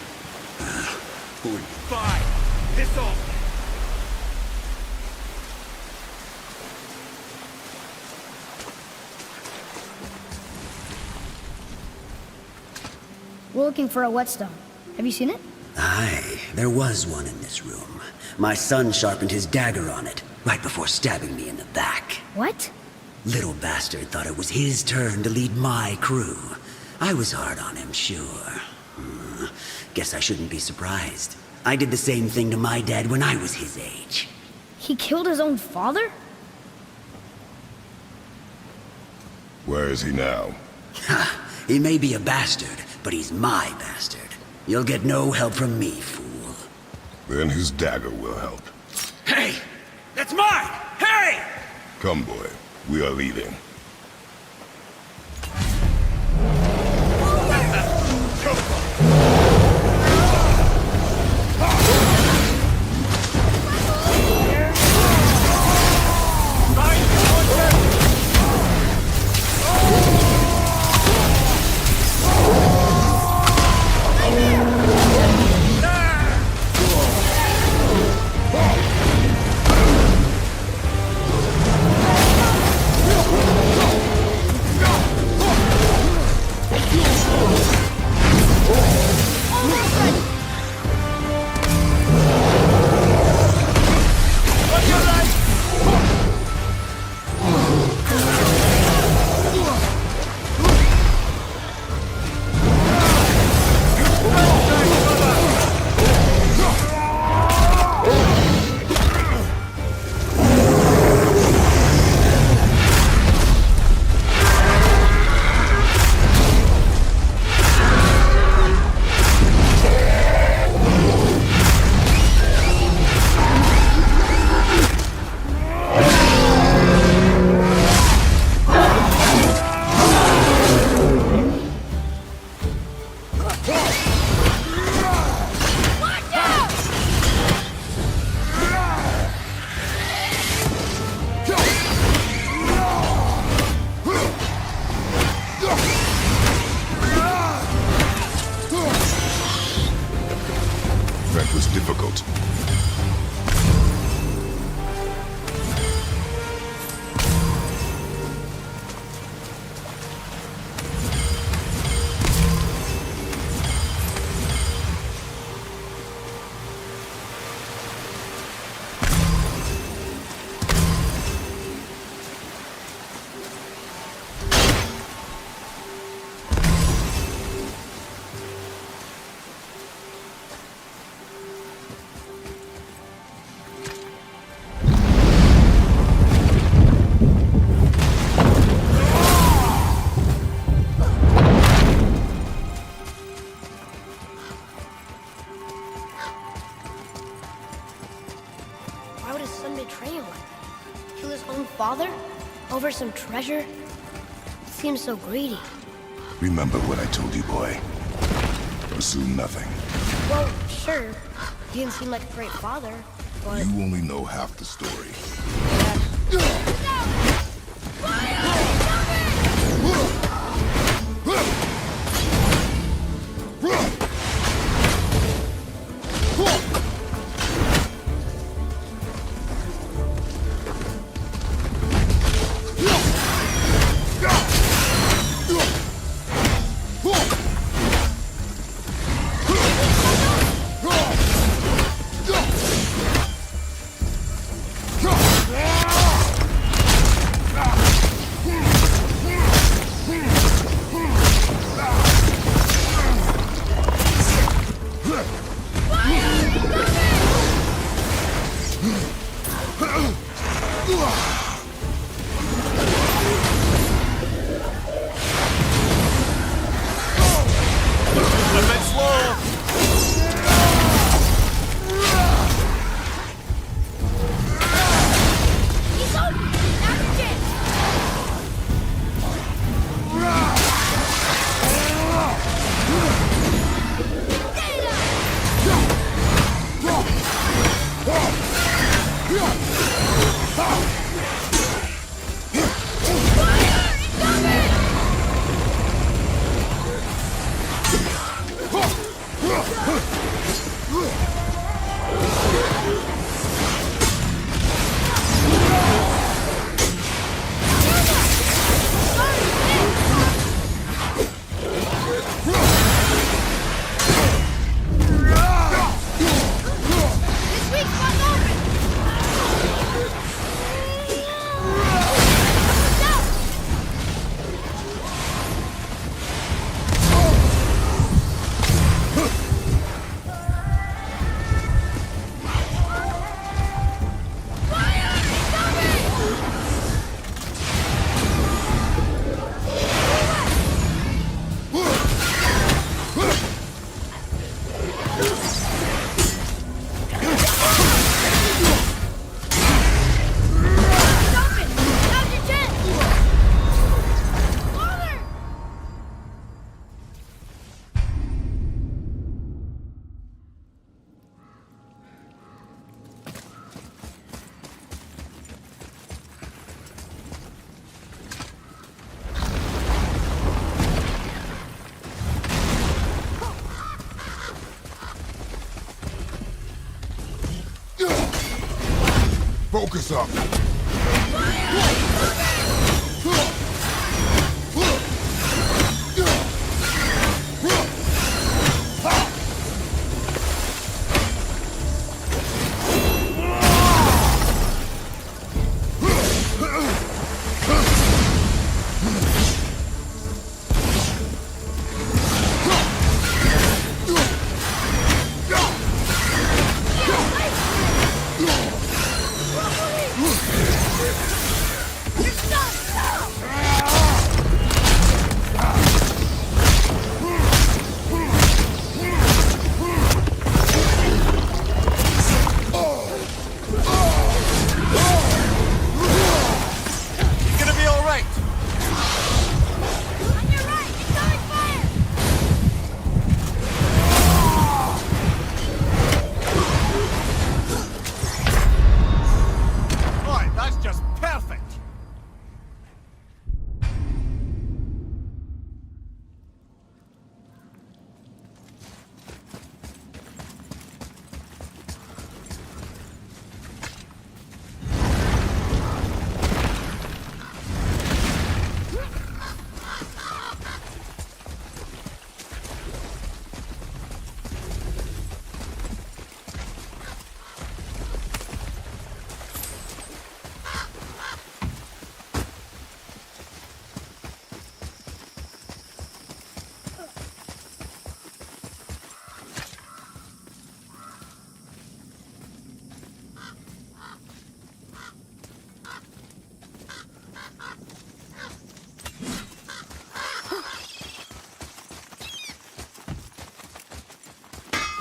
Who are you? Fine! Piss off! We're looking for a whetstone. Have you seen it? Aye, there was one in this room. My son sharpened his dagger on it, right before stabbing me in the back. What? Little bastard thought it was his turn to lead my crew. I was hard on him, sure. Guess I shouldn't be surprised. I did the same thing to my dad when I was his age. He killed his own father? Where is he now? Ha! He may be a bastard, but he's my bastard. You'll get no help from me, fool. Then his dagger will help. Hey! That's mine! Hey! Come, boy. We are leaving. That was difficult. Why would his son betray him like that? Kill his own father? Over some treasure? Seems so greedy. Remember what I told you, boy. Assume nothing. Well, sure. He didn't seem like a great father, but... You only know half the story. Focus up.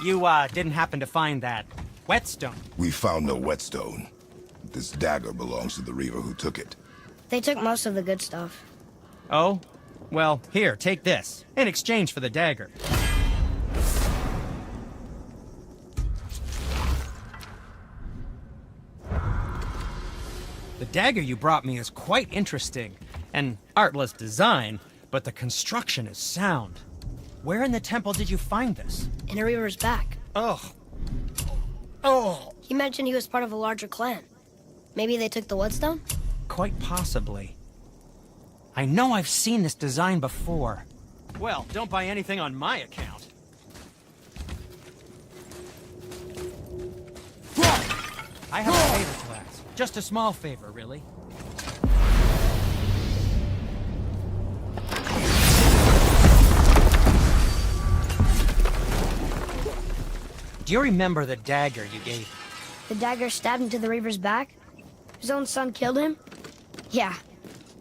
You, didn't happen to find that whetstone? We found no whetstone. This dagger belongs to the Reaver who took it. They took most of the good stuff. Oh? Well, here, take this, in exchange for the dagger. The dagger you brought me is quite interesting. An artless design, but the construction is sound. Where in the temple did you find this? In a Reaver's back. Ugh. Oh. He mentioned he was part of a larger clan. Maybe they took the whetstone? Quite possibly. I know I've seen this design before. Well, don't buy anything on my account. I have a favor to ask. Just a small favor, really. Do you remember the dagger you gave me? The dagger stabbed into the Reaver's back? His own son killed him? Yeah,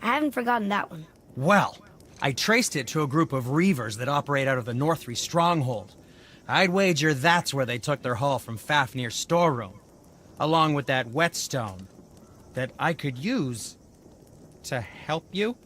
I haven't forgotten that one. Well, I traced it to a group of Reavers that operate out of the Northry stronghold. I'd wager that's where they took their haul from Fafnir's storeroom, along with that whetstone that I could use to help you.